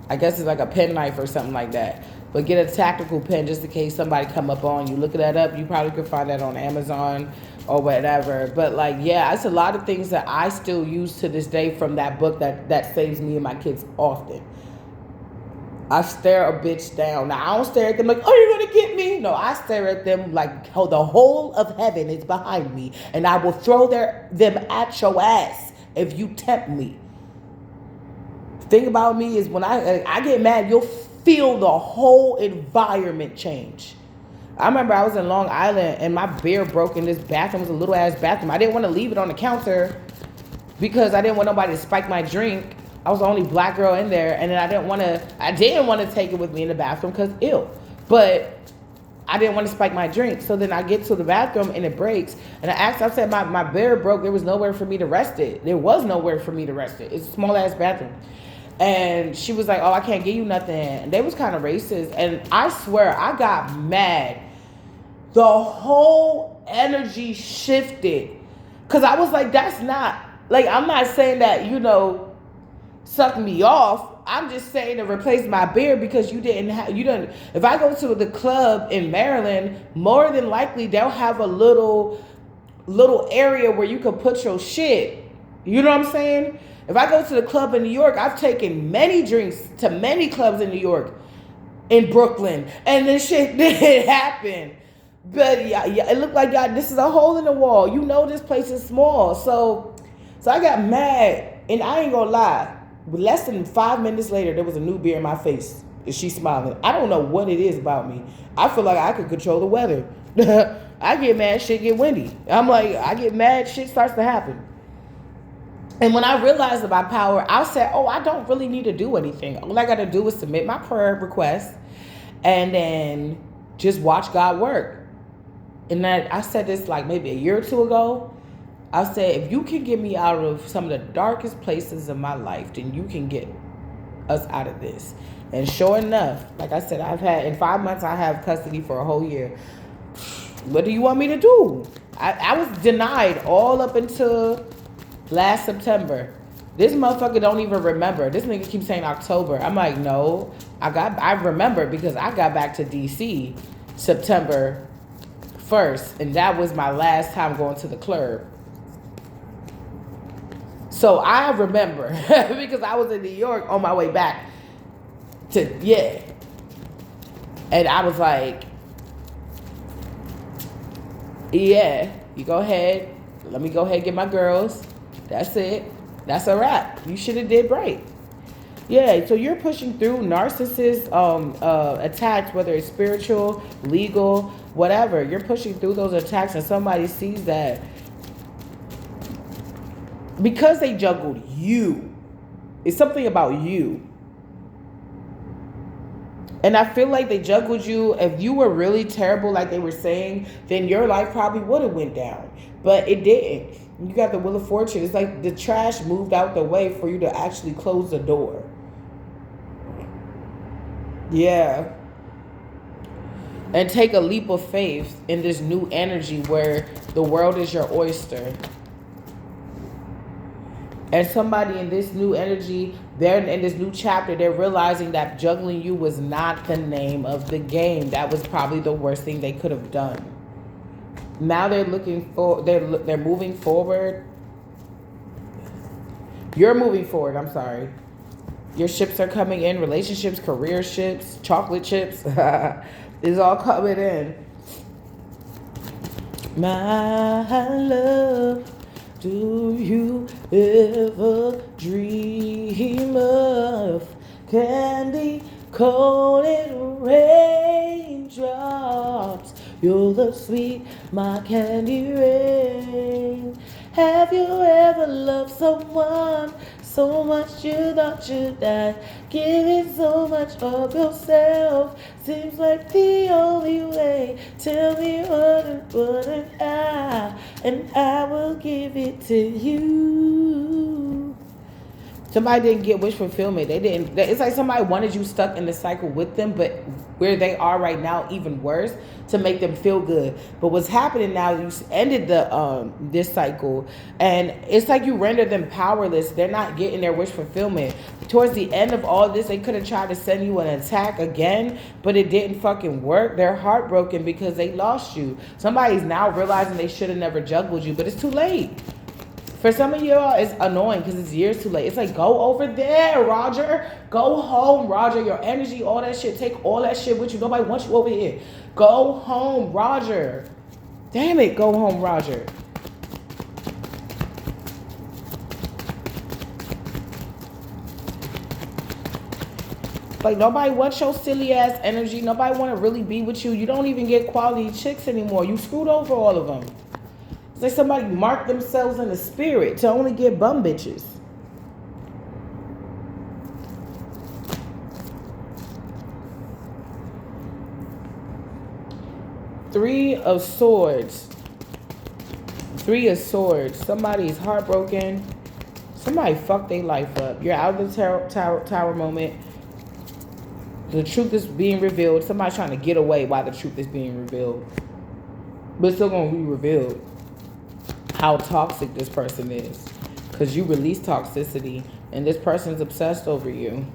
I guess it's like a penknife or something like that. But get a tactical pen just in case somebody come up on you. Look that up. You probably could find that on Amazon or whatever. But like, yeah, it's a lot of things that I still use to this day from that book that saves me and my kids often. I stare a bitch down. Now, I don't stare at them like, oh, you're going to get me. No, I stare at them like, oh, the whole of heaven is behind me. And I will throw them at your ass if you tempt me. The thing about me is when I get mad, you'll feel the whole environment change. I remember I was in Long Island and my beer broke in this bathroom. It was a little ass bathroom. I didn't want to leave it on the counter because I didn't want nobody to spike my drink. I was the only black girl in there, and then I didn't want to take it with me in the bathroom because ew. But I didn't want to spike my drink. So then I get to the bathroom and it breaks. And I said my beer broke. There was nowhere for me to rest it. There was nowhere for me to rest it. It's a small ass bathroom. And she was like, oh, I can't give you nothing. And they was kind of racist. And I swear, I got mad. The whole energy shifted. Because I was like, that's not, like, I'm not saying that, suck me off. I'm just saying to replace my beer because you didn't. If I go to the club in Maryland, more than likely they'll have a little area where you can put your shit. You know what I'm saying? If I go to the club in New York, I've taken many drinks to many clubs in New York, in Brooklyn, and this shit didn't happen. But yeah, it looked like this is a hole in the wall. This place is small. So I got mad, and I ain't gonna lie. Less than 5 minutes later, there was a new beer in my face, and she's smiling. I don't know what it is about me. I feel like I could control the weather. I get mad, shit get windy. I'm like, I get mad, shit starts to happen. And when I realized my power, I said, oh, I don't really need to do anything. All I got to do is submit my prayer request and then just watch God work. And I said this like maybe a year or 2 ago. I said, if you can get me out of some of the darkest places of my life, then you can get us out of this. And sure enough, like I said, in 5 months, I have custody for a whole year. What do you want me to do? I was denied all up until last September. This motherfucker don't even remember. This nigga keeps saying October. I'm like, no, I remember because I got back to DC September 1st, and that was my last time going to the club. So I remember because I was in New York on my way back and I was like, yeah, you go ahead. Let me go ahead and get my girls. That's it. That's a wrap. You should have did right. Yeah, so you're pushing through narcissist attacks, whether it's spiritual, legal, whatever. You're pushing through those attacks, and somebody sees that. Because they juggled you. It's something about you. And I feel like they juggled you. If you were really terrible, like they were saying, then your life probably would have went down. but it didn't. You got the Wheel of Fortune. It's like the trash moved out the way for you to actually close the door. Yeah. And take a leap of faith in this new energy where the world is your oyster. And somebody in this new energy, they're in this new chapter, they're realizing that juggling you was not the name of the game. That was probably the worst thing they could have done. Now they're looking for, they're moving forward. You're moving forward, I'm sorry. Your ships are coming in, relationships, career ships, chocolate chips. It's all coming in. My love, do you ever dream of candy coated raindrops? You're the sweet, my candy rain. Have you ever loved someone so much you thought you'd die? Giving so much of yourself seems like the only way. Tell me what and I will give it to you. Somebody didn't get wish fulfillment. They didn't. It's like somebody wanted you stuck in the cycle with them, but where they are right now, even worse, to make them feel good. But what's happening now? You ended the this cycle, and it's like you rendered them powerless. They're not getting their wish fulfillment. Towards the end of all this, they could have tried to send you an attack again, but it didn't fucking work. They're heartbroken because they lost you. Somebody's now realizing they should have never juggled you, but it's too late. For some of y'all, it's annoying because it's years too late. It's like, go over there, Roger. Go home, Roger. Your energy, all that shit. Take all that shit with you. Nobody wants you over here. Go home, Roger. Damn it, go home, Roger. Like, nobody wants your silly ass energy. Nobody want to really be with you. You don't even get quality chicks anymore. You screwed over all of them. It's like somebody marked themselves in the spirit to only get bum bitches. Three of Swords. Three of Swords. Somebody's heartbroken. Somebody fucked their life up. You're out of the tower moment. The truth is being revealed. Somebody's trying to get away while the truth is being revealed. But it's still going to be revealed how toxic this person is, because you release toxicity and this person's obsessed over you.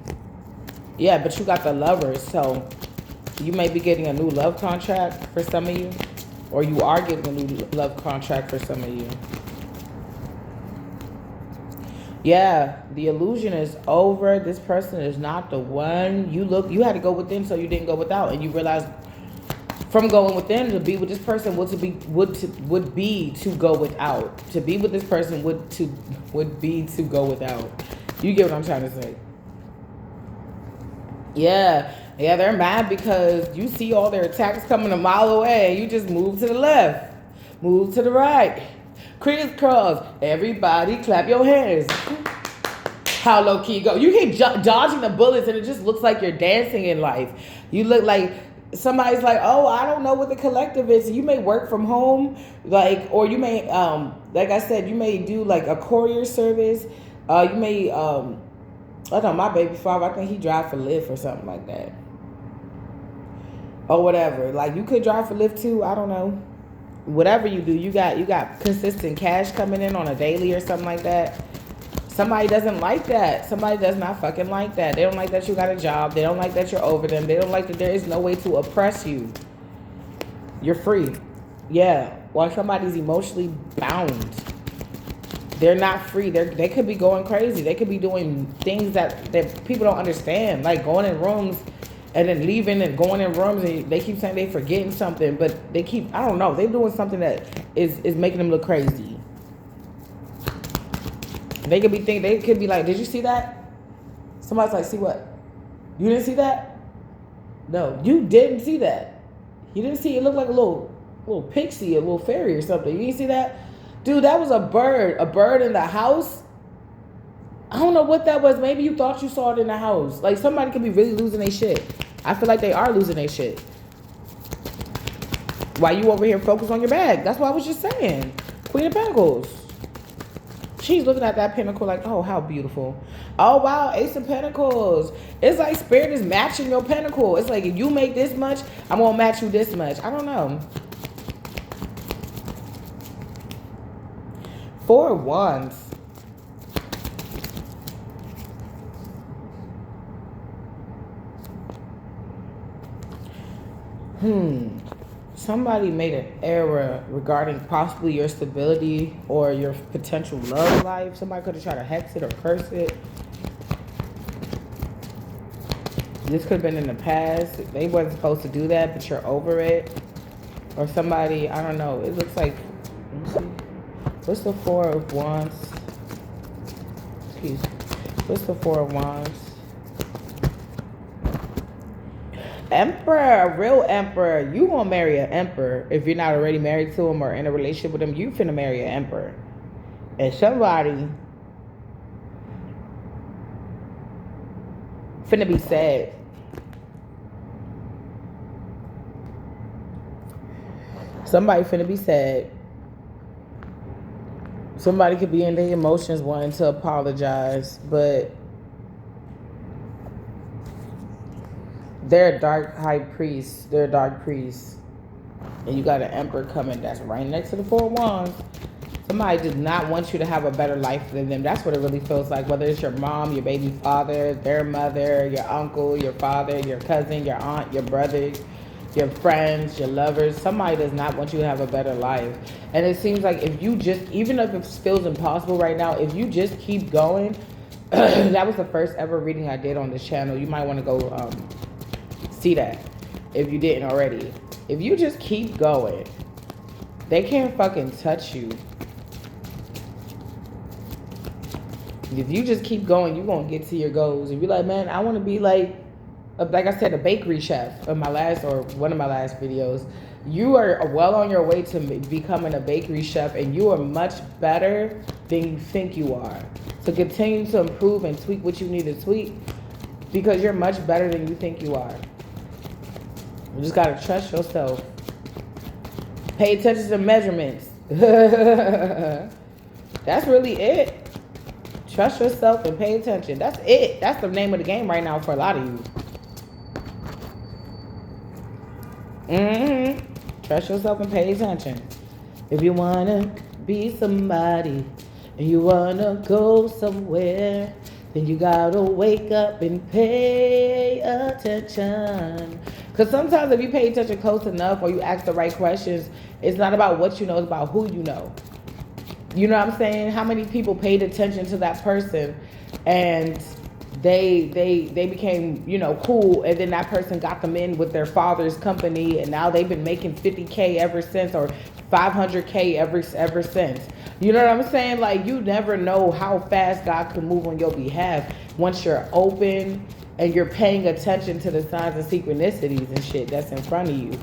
Yeah, but you got the Lovers, so you may be getting a new love contract for some of you, or you are getting a new love contract for some of you. Yeah, the illusion is over. This person is not the one. You had to go within, so you didn't go without, and you realize from going within to be with this person would be to go without. To be with this person would be to go without. You get what I'm trying to say? Yeah, they're mad because you see all their attacks coming a mile away. You just move to the left, move to the right, crisscross. Everybody, clap your hands. How low key you go? You keep dodging the bullets, and it just looks like you're dancing in life. You look like somebody's like, oh, I don't know what the collective is. You may work from home, like, or you may, like I said, you may do like a courier service. You may, I know my baby father, I think he drive for Lyft or something like that. Or whatever. Like, you could drive for Lyft too. I don't know. Whatever you do, you got consistent cash coming in on a daily or something like that. Somebody doesn't like that. Somebody does not fucking like that. They don't like that you got a job. They don't like that you're over them. They don't like that there is no way to oppress you. You're free. Yeah. While somebody's emotionally bound. They're not free. They could be going crazy. They could be doing things that people don't understand. Like going in rooms and then leaving and going in rooms, and they keep saying they forgetting something, but they keep, I don't know, they're doing something that is making them look crazy. They could be like, did you see that? Somebody's like, see what? You didn't see that? No, you didn't see that. You didn't see it. Looked like a little pixie, a little fairy or something. You didn't see that? Dude, that was a bird in the house. I don't know what that was. Maybe you thought you saw it in the house. Like, somebody could be really losing their shit. I feel like they are losing their shit. Why you over here focused on your bag? That's what I was just saying. Queen of Pentacles. She's looking at that pentacle like, oh, how beautiful. Oh, wow, Ace of Pentacles. It's like Spirit is matching your pentacle. It's like, if you make this much, I'm going to match you this much. I don't know. Four of Wands. Somebody made an error regarding possibly your stability or your potential love life. Somebody could have tried to hex it or curse it. This could have been in the past. They wasn't supposed to do that, but you're over it. Or somebody, I don't know. It looks like, let me see. What's the Four of Wands? Excuse me. What's the Four of Wands? Emperor, a real emperor. You gonna marry an emperor. If you're not already married to him or in a relationship with him, you finna marry an emperor. And somebody finna be sad. Somebody finna be sad. Somebody could be in their emotions wanting to apologize, but they're a dark high priest. They're a dark priest. And you got an emperor coming that's right next to the Four of Wands. Somebody does not want you to have a better life than them. That's what it really feels like. Whether it's your mom, your baby father, their mother, your uncle, your father, your cousin, your aunt, your brothers, your friends, your lovers. Somebody does not want you to have a better life. And it seems like if you just, even if it feels impossible right now, if you just keep going, that was the first ever reading I did on this channel. You might want to go see that if you didn't already. If you just keep going, they can't fucking touch you. If you just keep going, you're going to get to your goals. If you're like, man, I want to be like I said, a bakery chef in my last, or one of my last videos, you are well on your way to becoming a bakery chef, and you are much better than you think you are. So continue to improve and tweak what you need to tweak, because you're much better than you think you are. You just got to trust yourself. Pay attention to measurements. That's really it. Trust yourself and pay attention. That's it. That's the name of the game right now for a lot of you. Trust yourself and pay attention. If you want to be somebody and you want to go somewhere, then you got to wake up and pay attention. Because sometimes if you pay attention close enough or you ask the right questions, it's not about what you know, it's about who you know. You know what I'm saying? How many people paid attention to that person and they became, you know, cool, and then that person got them in with their father's company, and now they've been making 50K ever since, or 500K ever since. You know what I'm saying? Like, you never know how fast God can move on your behalf once you're open and you're paying attention to the signs and synchronicities and shit that's in front of you.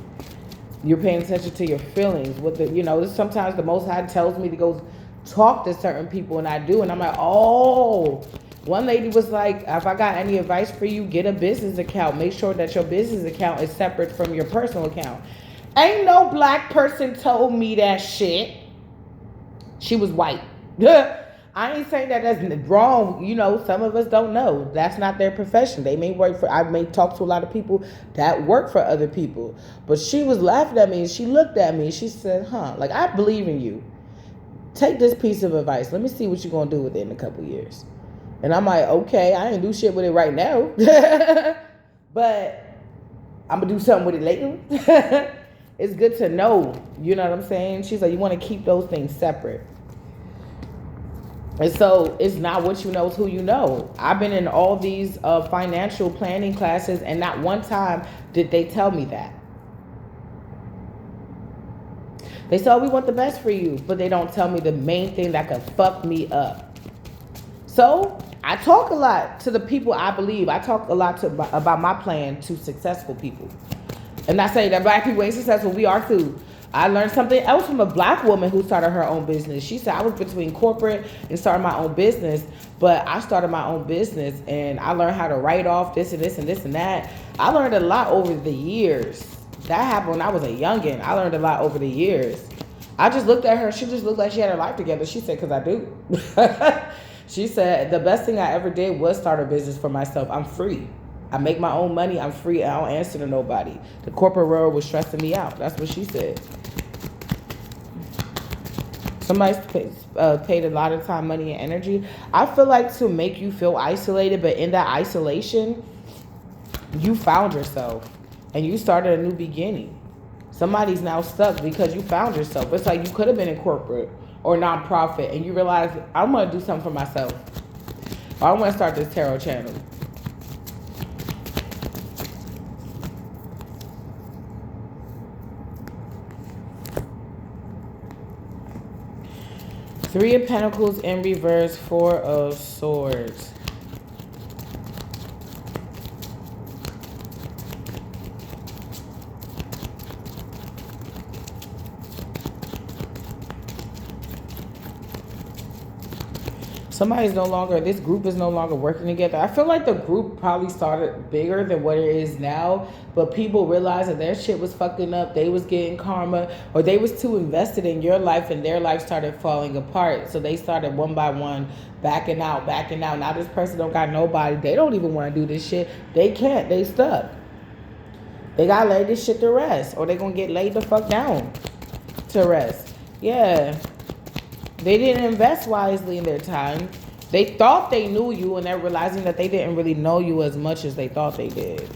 You're paying attention to your feelings. With the, you know, sometimes the Most High tells me to go talk to certain people, and I do, and I'm like, oh. One lady was like, if I got any advice for you, get a business account. Make sure that your business account is separate from your personal account. Ain't no black person told me that shit. She was white. I ain't saying that that's wrong. You know, some of us don't know. That's not their profession. They may work for, I may talk to a lot of people that work for other people. But she was laughing at me, and she looked at me, and she said, like, I believe in you. Take this piece of advice. Let me see what you're going to do with it in a couple years. And I'm like, okay, I ain't do shit with it right now. But I'm going to do something with it later. It's good to know. You know what I'm saying? She's like, you want to keep those things separate. And so it's not what you know, it's who you know. I've been in all these financial planning classes, and not one time did they tell me that. They say, oh, we want the best for you, but they don't tell me the main thing that could fuck me up. So I talk a lot to the people I believe. I talk a lot about my plan to successful people. And not saying that black people ain't successful. We are too. I learned something else from a black woman who started her own business. She said, I was between corporate and starting my own business, but I started my own business and I learned how to write off this and this and this and that. I learned a lot over the years. That happened when I was a youngin'. I learned a lot over the years. I just looked at her. She just looked like she had her life together. She said, because I do. She said, the best thing I ever did was start a business for myself. I'm free. I make my own money. I'm free. I don't answer to nobody. The corporate world was stressing me out. That's what she said. Somebody's paid a lot of time, money, and energy. I feel like to make you feel isolated, but in that isolation, you found yourself and you started a new beginning. Somebody's now stuck because you found yourself. It's like you could have been in corporate or nonprofit and you realize, I'm going to do something for myself. Or I want to start this tarot channel. Three of Pentacles in reverse, Four of Swords. Somebody's no longer, this group is no longer working together. I feel like the group probably started bigger than what it is now, but people realized that their shit was fucking up. They was getting karma, or they was too invested in your life and their life started falling apart. So they started one by one backing out. Now this person don't got nobody. They don't even want to do this shit. They can't. They stuck. They got to lay this shit to rest, or they going to get laid the fuck down to rest. Yeah. They didn't invest wisely in their time. They thought they knew you, and they're realizing that they didn't really know you as much as they thought they did.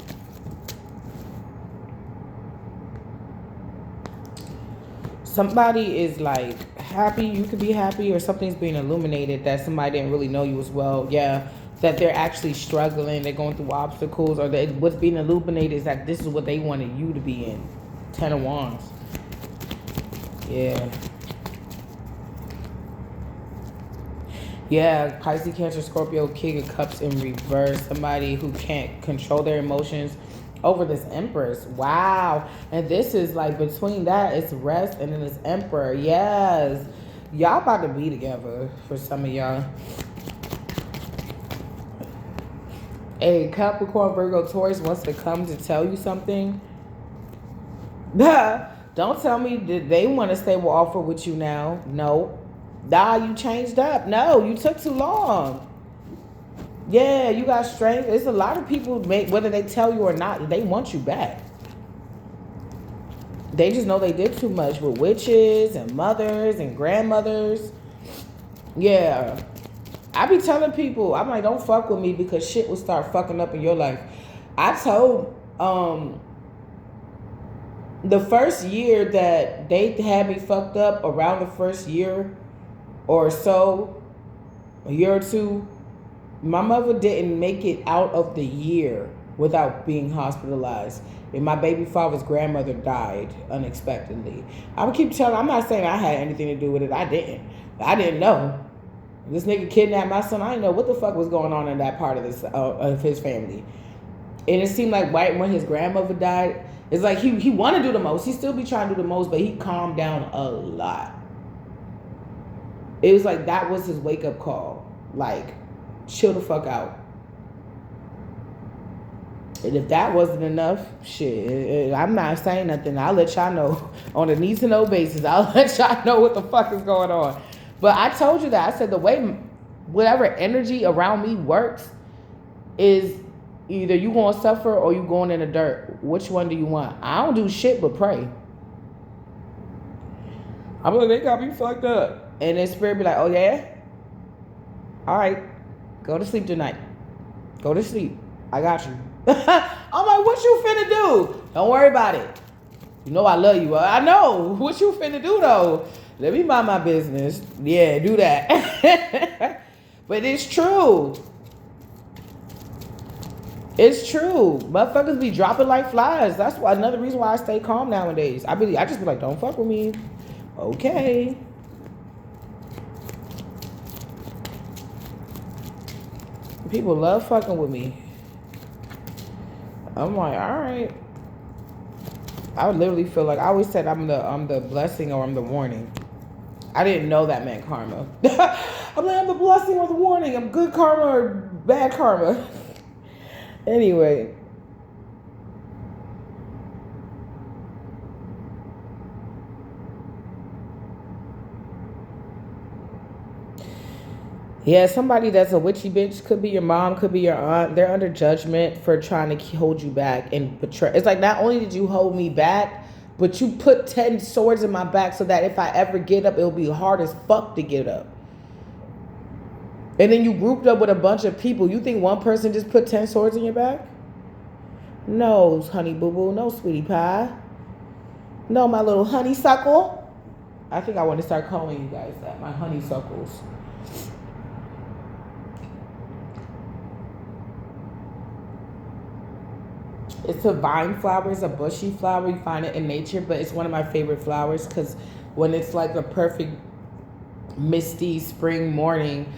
Somebody is like happy, you could be happy, or something's being illuminated that somebody didn't really know you as well. Yeah, that they're actually struggling, they're going through obstacles, or that what's being illuminated is that this is what they wanted you to be in. 10 of Wands. Yeah. Yeah, Pisces, Cancer, Scorpio, King of Cups in reverse. Somebody who can't control their emotions over this Empress. Wow. And this is like between that, it's rest, and then it's Emperor. Yes. Y'all about to be together for some of y'all. A Capricorn, Virgo, Taurus wants to come to tell you something. Don't tell me that they want to stay with offer with you now. No. Nah, you changed up. No, you took too long. Yeah, you got strength. There's a lot of people, whether they tell you or not, they want you back. They just know they did too much with witches and mothers and grandmothers. Yeah. I be telling people, I'm like, don't fuck with me because shit will start fucking up in your life. I told the first year that they had me fucked up, around the first year or so, a year or two, my mother didn't make it out of the year without being hospitalized. And my baby father's grandmother died unexpectedly. I would keep telling, I'm not saying I had anything to do with it. I didn't know. This nigga kidnapped my son. I didn't know what the fuck was going on in that part of his family. And it seemed like right when his grandmother died, it's like he want to do the most. He still be trying to do the most, but he calmed down a lot. It was like that was his wake-up call. Like, chill the fuck out. And if that wasn't enough, shit, I'm not saying nothing. I'll let y'all know on a need-to-know basis. I'll let y'all know what the fuck is going on. But I told you that. I said the way whatever energy around me works is either you going to suffer or you going in the dirt. Which one do you want? I don't do shit but pray. I'm like, they got me fucked up. And then spirit be like, oh yeah? All right. Go to sleep tonight. Go to sleep. I got you. I'm like, what you finna do? Don't worry about it. You know I love you. I know. What you finna do though? Let me mind my business. Yeah, do that. But it's true. It's true. Motherfuckers be dropping like flies. That's why another reason why I stay calm nowadays. I just be like, don't fuck with me. Okay. People love fucking with me. I'm like, all right. I literally feel like I always said I'm the blessing or I'm the warning. I didn't know that meant karma. I'm like, I'm the blessing or the warning. I'm good karma or bad karma. Anyway. Yeah, somebody that's a witchy bitch, could be your mom, could be your aunt. They're under judgment for trying to hold you back and betray. It's like, not only did you hold me back, but you put 10 swords in my back so that if I ever get up, it'll be hard as fuck to get up. And then you grouped up with a bunch of people. You think one person just put 10 swords in your back? No, honey boo boo. No, sweetie pie. No, my little honeysuckle. I think I want to start calling you guys that. My honeysuckles. It's a vine flower. It's a bushy flower. You find it in nature, but it's one of my favorite flowers because when it's like a perfect misty spring morning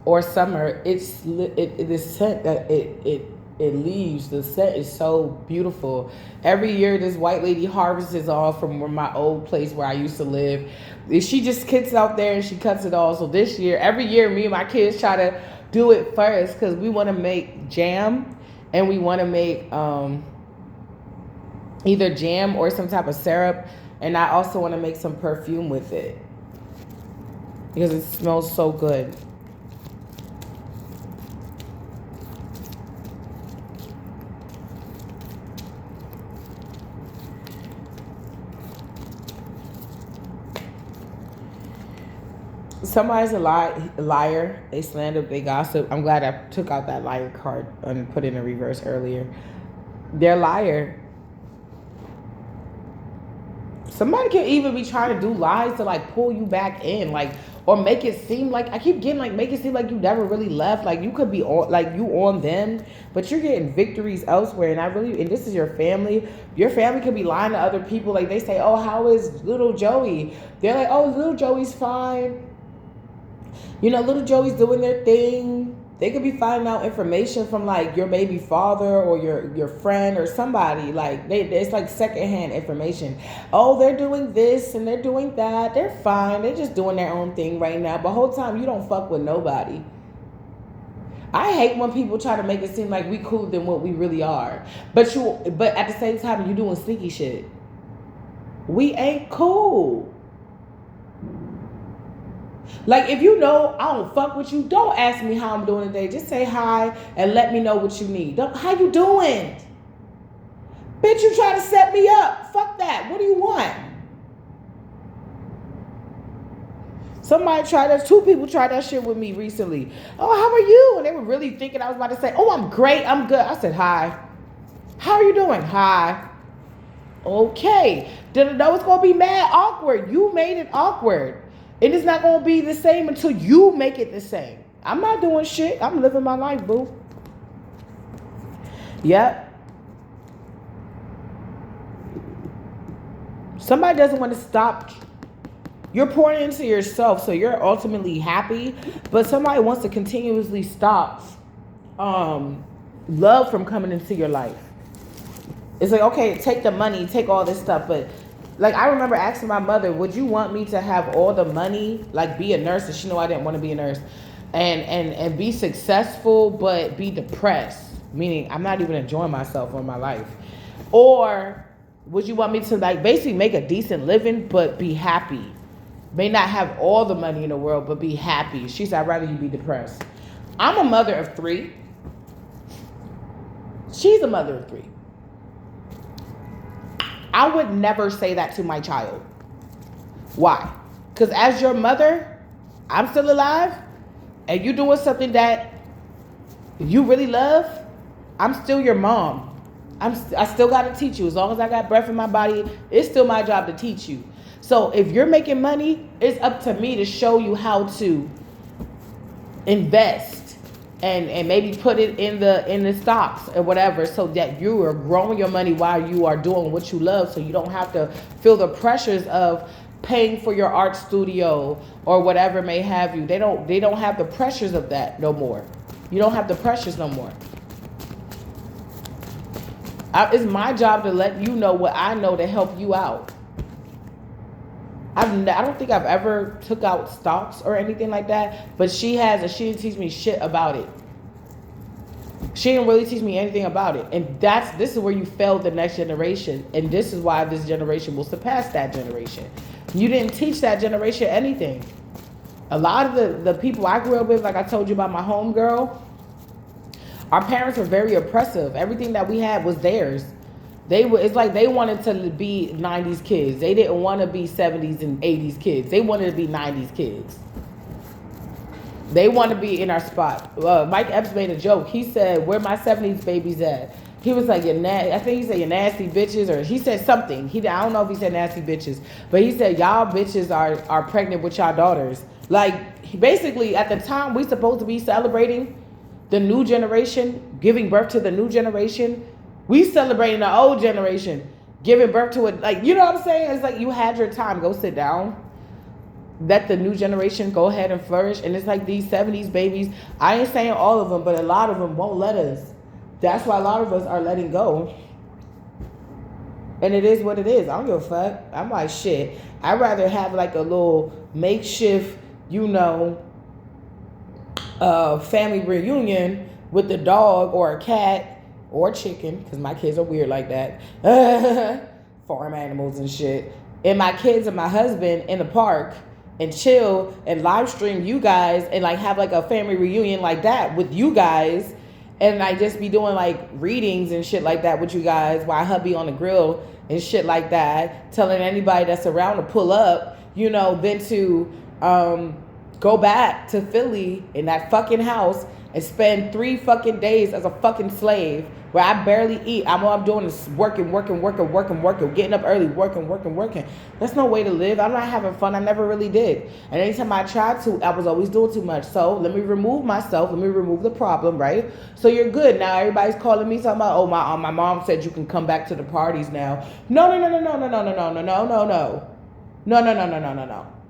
or summer, it's the scent that it leaves. The scent is so beautiful. Every year, this white lady harvests all from my old place where I used to live. She just gets out there and she cuts it all. So this year, every year, me and my kids try to do it first because we want to make jam. And we want to make either jam or some type of syrup. And I also want to make some perfume with it because it smells so good. Somebody's a liar. They slander, they gossip. I'm glad I took out that liar card and put it in reverse earlier. They're a liar. Somebody can even be trying to do lies to like pull you back in, like, or make it seem like, I keep getting like, make it seem like you never really left. Like you could be on, like you on them, but you're getting victories elsewhere. And this is your family. Your family could be lying to other people. Like they say, oh, how is little Joey? They're like, oh, little Joey's fine. You know, little Joey's doing their thing. They could be finding out information from like your baby father or your friend or somebody. Like it's like secondhand information. Oh, they're doing this and they're doing that. They're fine. They're just doing their own thing right now. But the whole time you don't fuck with nobody. I hate when people try to make it seem like we cooler than what we really are. But at the same time you doing sneaky shit. We ain't cool. Like, if you know I don't fuck with you, don't ask me how I'm doing today. Just say hi and let me know what you need. How you doing? Bitch, you try to set me up. Fuck that. What do you want? Two people tried that shit with me recently. Oh, how are you? And they were really thinking I was about to say, oh, I'm great. I'm good. I said, hi. How are you doing? Hi. Okay. Didn't know it's going to be mad awkward. You made it awkward. And it's not going to be the same until you make it the same. I'm not doing shit. I'm living my life, boo. Yep. Somebody doesn't want to stop. You're pouring into yourself, so you're ultimately happy. But somebody wants to continuously stop love from coming into your life. It's like, okay, take the money, take all this stuff, but like, I remember asking my mother, would you want me to have all the money, like be a nurse, and she knew I didn't want to be a nurse, and be successful, but be depressed, meaning I'm not even enjoying myself or my life? Or would you want me to like basically make a decent living, but be happy? May not have all the money in the world, but be happy. She said, I'd rather you be depressed. I'm a mother of 3. She's a mother of 3. I would never say that to my child. Why? Because as your mother, I'm still alive, and you doing something that you really love, I'm still your mom. I still got to teach you. As long as I got breath in my body, it's still my job to teach you. So if you're making money, it's up to me to show you how to invest. And maybe put it in the stocks or whatever, so that you are growing your money while you are doing what you love, so you don't have to feel the pressures of paying for your art studio or whatever may have you. They don't have the pressures of that no more. You don't have the pressures no more. It's my job to let you know what I know to help you out. I don't think I've ever took out stocks or anything like that, but she has, and she didn't teach me shit about it. She didn't really teach me anything about it. And this is where you failed the next generation. And this is why this generation will surpass that generation. You didn't teach that generation anything. A lot of the people I grew up with, like I told you about my homegirl, our parents were very oppressive. Everything that we had was theirs. It's like they wanted to be 90s kids. They didn't want to be 70s and 80s kids. They wanted to be 90s kids. They want to be in our spot. Mike Epps made a joke. He said, "Where my 70s babies at?" He was like, I think he said, "You nasty bitches," or he said something. I don't know if he said nasty bitches, but he said, "Y'all bitches are pregnant with y'all daughters." Like, basically, at the time we supposed to be celebrating the new generation, giving birth to the new generation. We celebrating the old generation, giving birth to it. Like, you know what I'm saying? It's like, you had your time. Go sit down. Let the new generation go ahead and flourish. And it's like these 70s babies, I ain't saying all of them, but a lot of them won't let us. That's why a lot of us are letting go. And it is what it is. I don't give a fuck. I'm like, shit. I'd rather have like a little makeshift, family reunion with the dog or a cat or a chicken, because my kids are weird like that. Farm animals and shit. And my kids and my husband in the park and chill and live stream you guys and like have like a family reunion like that with you guys. And like just be doing like readings and shit like that with you guys while hubby on the grill and shit like that. Telling anybody that's around to pull up, then to go back to Philly in that fucking house and spend 3 fucking days as a fucking slave where I barely eat. All I'm doing is working, getting up early, working. That's no way to live. I'm not having fun. I never really did. And anytime I tried to, I was always doing too much. So let me remove myself. Let me remove the problem, right? So you're good. Now everybody's calling me talking about, oh, my mom said you can come back to the parties now.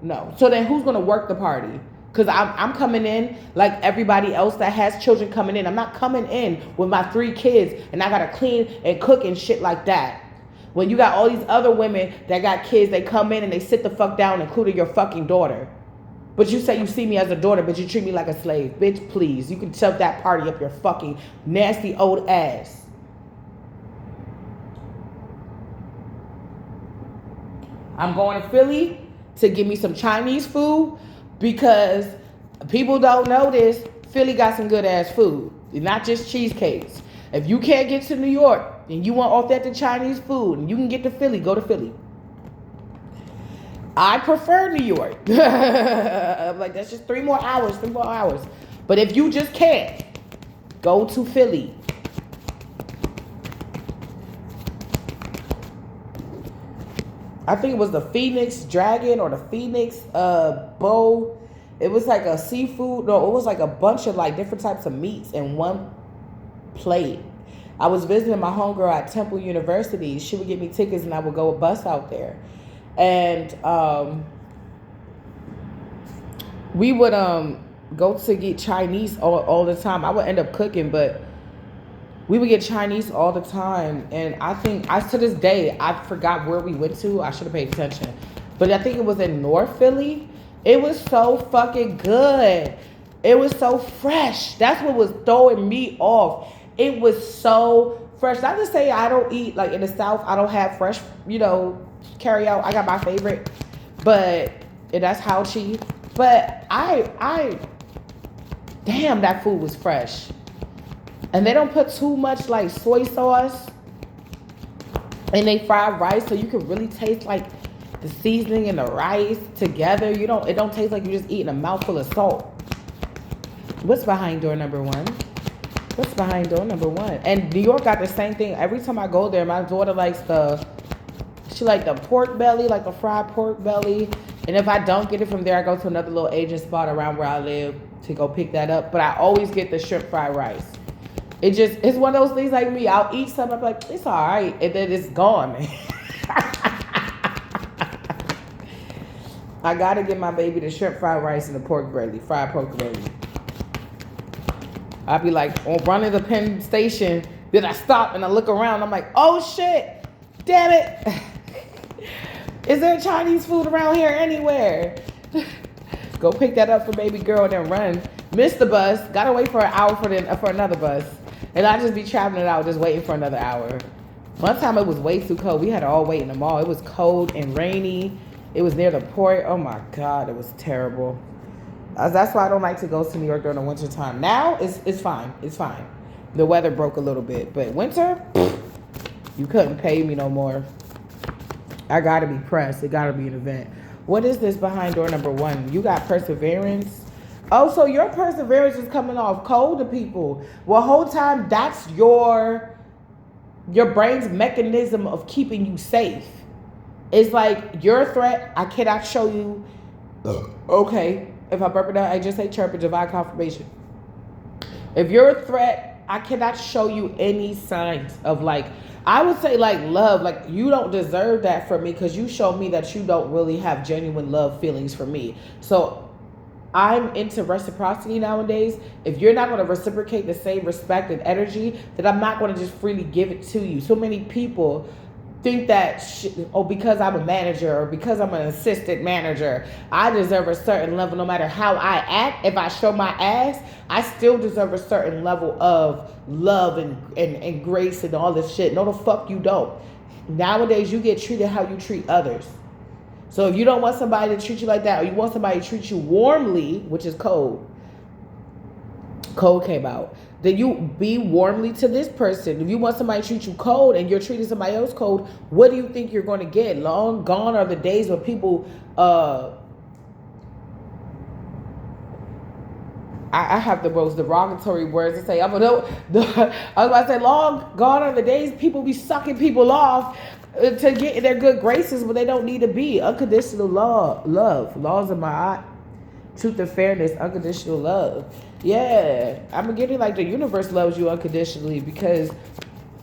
No. So then who's going to work the party? Because I'm coming in like everybody else that has children coming in. I'm not coming in with my 3 kids and I got to clean and cook and shit like that. When you got all these other women that got kids, they come in and they sit the fuck down, including your fucking daughter. But you say you see me as a daughter, but you treat me like a slave. Bitch, please. You can shove that party up your fucking nasty old ass. I'm going to Philly to give me some Chinese food. Because people don't know this, Philly got some good ass food. Not just cheesecakes. If you can't get to New York and you want authentic Chinese food and you can get to Philly, go to Philly. I prefer New York. I'm like, that's just 3 more hours. But if you just can't, go to Philly. I think it was the Phoenix Dragon or the Phoenix Bow. It was like a seafood. No, it was like a bunch of like different types of meats in one plate. I was visiting my homegirl at Temple University. She would get me tickets and I would go a bus out there. And we would go to get Chinese all the time. I would end up cooking, but we would get Chinese all the time. And I think, to this day, I forgot where we went to. I should have paid attention. But I think it was in North Philly. It was so fucking good. It was so fresh. That's what was throwing me off. It was so fresh. Not to say I don't eat, like in the South, I don't have fresh, carry out. I got my favorite. But that's how cheap. But damn, that food was fresh. And they don't put too much like soy sauce in they fried rice, so you can really taste like the seasoning and the rice together. It don't taste like you're just eating a mouthful of salt. What's behind door number 1? And New York got the same thing. Every time I go there, my daughter likes the pork belly, like the fried pork belly. And if I don't get it from there, I go to another little Asian spot around where I live to go pick that up. But I always get the shrimp fried rice. It's one of those things like me. I'll eat something, I'm like, it's all right. And then it's gone, man. I got to get my baby the shrimp fried rice and the fried pork belly. I'll be like, on running the Penn Station, then I stop and I look around. I'm like, oh, shit. Damn it. Is there Chinese food around here anywhere? Go pick that up for baby girl and then run. Missed the bus. Got to wait for an hour for another bus. And I just be traveling it out, just waiting for another hour. One time it was way too cold. We had to all wait in the mall. It was cold and rainy. It was near the port. Oh my God, it was terrible. That's why I don't like to go to New York during the winter time. Now it's fine. It's fine. The weather broke a little bit, but winter, you couldn't pay me no more. I gotta be pressed. It gotta be an event. What is this behind door number 1? You got perseverance. Oh, so your perseverance is coming off cold to people. Well, whole time that's your brain's mechanism of keeping you safe. It's like your threat. I cannot show you. Okay, if I burp it out, I just say chirp, divine confirmation. If you're a threat, I cannot show you any signs of like, I would say like love. Like you don't deserve that from me because you show me that you don't really have genuine love feelings for me. So I'm into reciprocity nowadays. If you're not going to reciprocate the same respect and energy, then I'm not going to just freely give it to you. So many people think that, because I'm a manager or because I'm an assistant manager, I deserve a certain level no matter how I act. If I show my ass, I still deserve a certain level of love and grace and all this shit. No, the fuck you don't. Nowadays, you get treated how you treat others. So if you don't want somebody to treat you like that, or you want somebody to treat you warmly, which is cold came out, then you be warmly to this person. If you want somebody to treat you cold and you're treating somebody else cold, what do you think you're going to get? Long gone are the days when people, I have the most derogatory words to say. I was about to say, long gone are the days people be sucking people off to get in their good graces when they don't need to be. Unconditional love. Laws of my eye. Truth and fairness. Unconditional love. Yeah. I'm getting like the universe loves you unconditionally because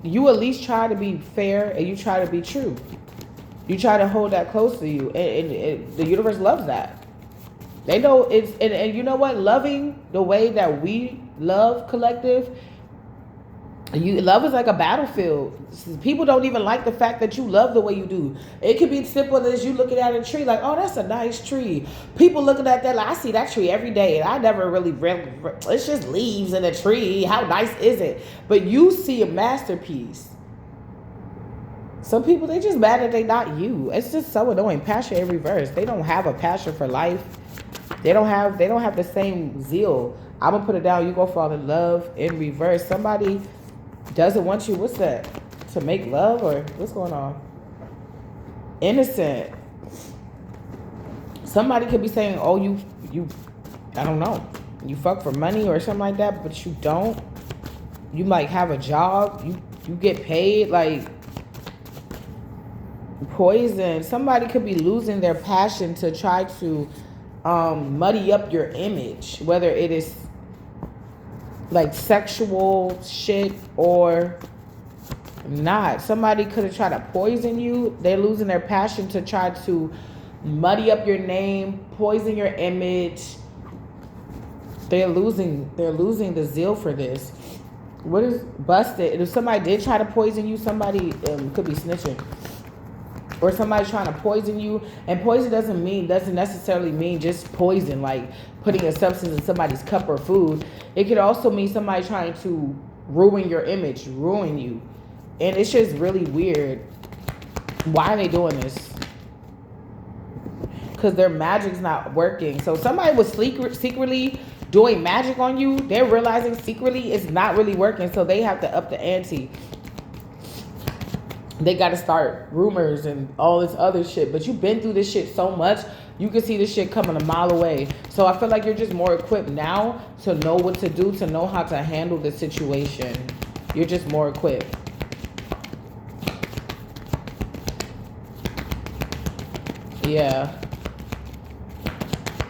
you at least try to be fair and you try to be true. You try to hold that close to you. And the universe loves that. They know it's, and you know what? Loving the way that we love collective, love is like a battlefield. People don't even like the fact that you love the way you do. It could be simple as you looking at a tree like, oh, that's a nice tree. People looking at that like, I see that tree every day and I never really, it's just leaves in a tree. How nice is it? But you see a masterpiece. Some people, they just mad that they not you. It's just so annoying. Passion in reverse. They don't have a passion for life. They don't have the same zeal. I'm gonna put it down. You go fall in love in reverse. Somebody doesn't want you. What's that? To make love or what's going on? Innocent. Somebody could be saying, oh, you, I don't know. You fuck for money or something like that, but you don't. You might have a job. You get paid like poison. Somebody could be losing their passion to try to muddy up your image, whether it is like sexual shit or not. Somebody could have tried to poison you. They're losing their passion to try to muddy up your name, poison your image. They're losing the zeal for this. What is busted? If somebody did try to poison you, somebody could be snitching. Or somebody trying to poison you. And poison doesn't necessarily mean just poison, like putting a substance in somebody's cup or food. It could also mean somebody trying to ruin your image, ruin you. And it's just really weird. Why are they doing this? Because their magic's not working. So somebody was secretly doing magic on you. They're realizing secretly it's not really working. So they have to up the ante. They got to start rumors and all this other shit. But you've been through this shit so much, you can see this shit coming a mile away. So I feel like you're just more equipped now to know what to do, to know how to handle the situation. You're just more equipped. Yeah.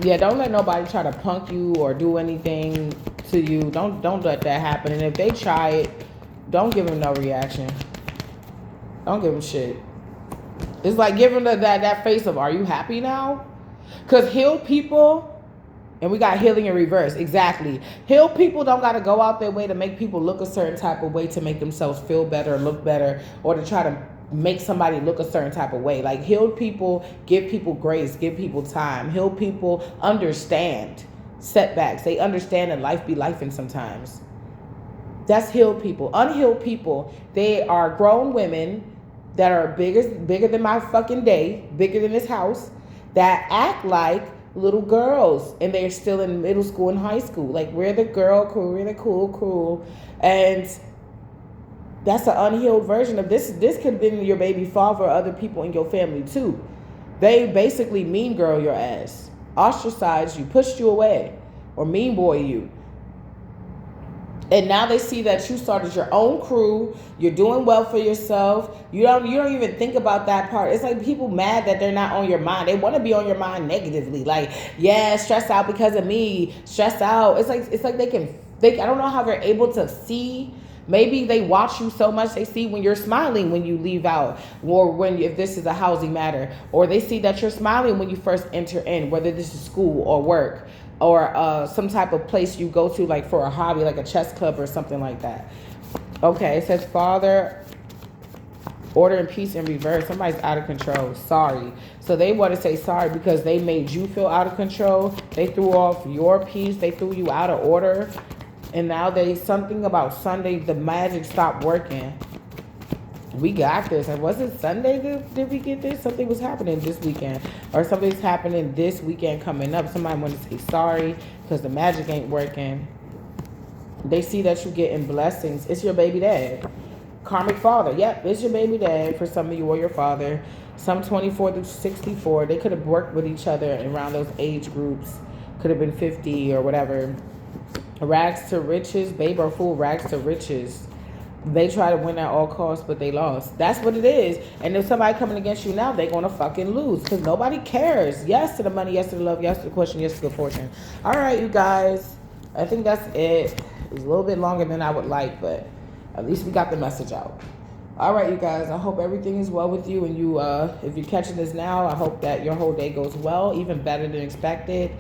Yeah, don't let nobody try to punk you or do anything to you. Don't let that happen. And if they try it, don't give them no reaction. Don't give them shit. It's like giving them that face of, are you happy now? Because healed people, and we got healing in reverse. Exactly. Healed people don't got to go out their way to make people look a certain type of way to make themselves feel better, look better, or to try to make somebody look a certain type of way. Like healed people give people grace, give people time. Healed people understand setbacks. They understand that life be lifing sometimes. That's healed people. Unhealed people, they are grown women that are bigger than my fucking day, bigger than this house, that act like little girls, and they're still in middle school and high school. Like, we're the girl crew, we're the cool crew. And that's an unhealed version of this. This could have been your baby father or other people in your family too. They basically mean girl your ass, ostracized you, pushed you away, or mean boy you. And now they see that you started your own crew. You're doing well for yourself. You don't even think about that part. It's like people mad that they're not on your mind. They want to be on your mind negatively. Like, yeah, stressed out because of me. Stressed out. It's like I don't know how they're able to see. Maybe they watch you so much, they see when you're smiling when you leave out, or if this is a housing matter, or they see that you're smiling when you first enter in, whether this is school or work, or some type of place you go to, like for a hobby, like a chess club or something like that. Okay, it says, Father, order and peace in reverse. Somebody's out of control. Sorry. So they want to say sorry because they made you feel out of control. They threw off your peace. They threw you out of order. And now something about Sunday, the magic stopped working. We got this. And was it Sunday did we get this? Something was happening this weekend. Or something's happening this weekend coming up. Somebody want to say sorry because the magic ain't working. They see that you're getting blessings. It's your baby dad. Karmic father. Yep, it's your baby dad for some of you, or your father. Some 24 to 64. They could have worked with each other around those age groups. Could have been 50 or whatever. Rags to riches, babe or fool, rags to riches. They try to win at all costs, but they lost. That's what it is. And if somebody coming against you now, they're going to fucking lose because nobody cares. Yes to the money, yes to the love, yes to the question, yes to the fortune. All right, you guys. I think that's it. It was a little bit longer than I would like, but at least we got the message out. All right, you guys. I hope everything is well with you. And you, if you're catching this now, I hope that your whole day goes well, even better than expected.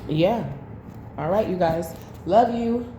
Yeah. All right, you guys. Love you.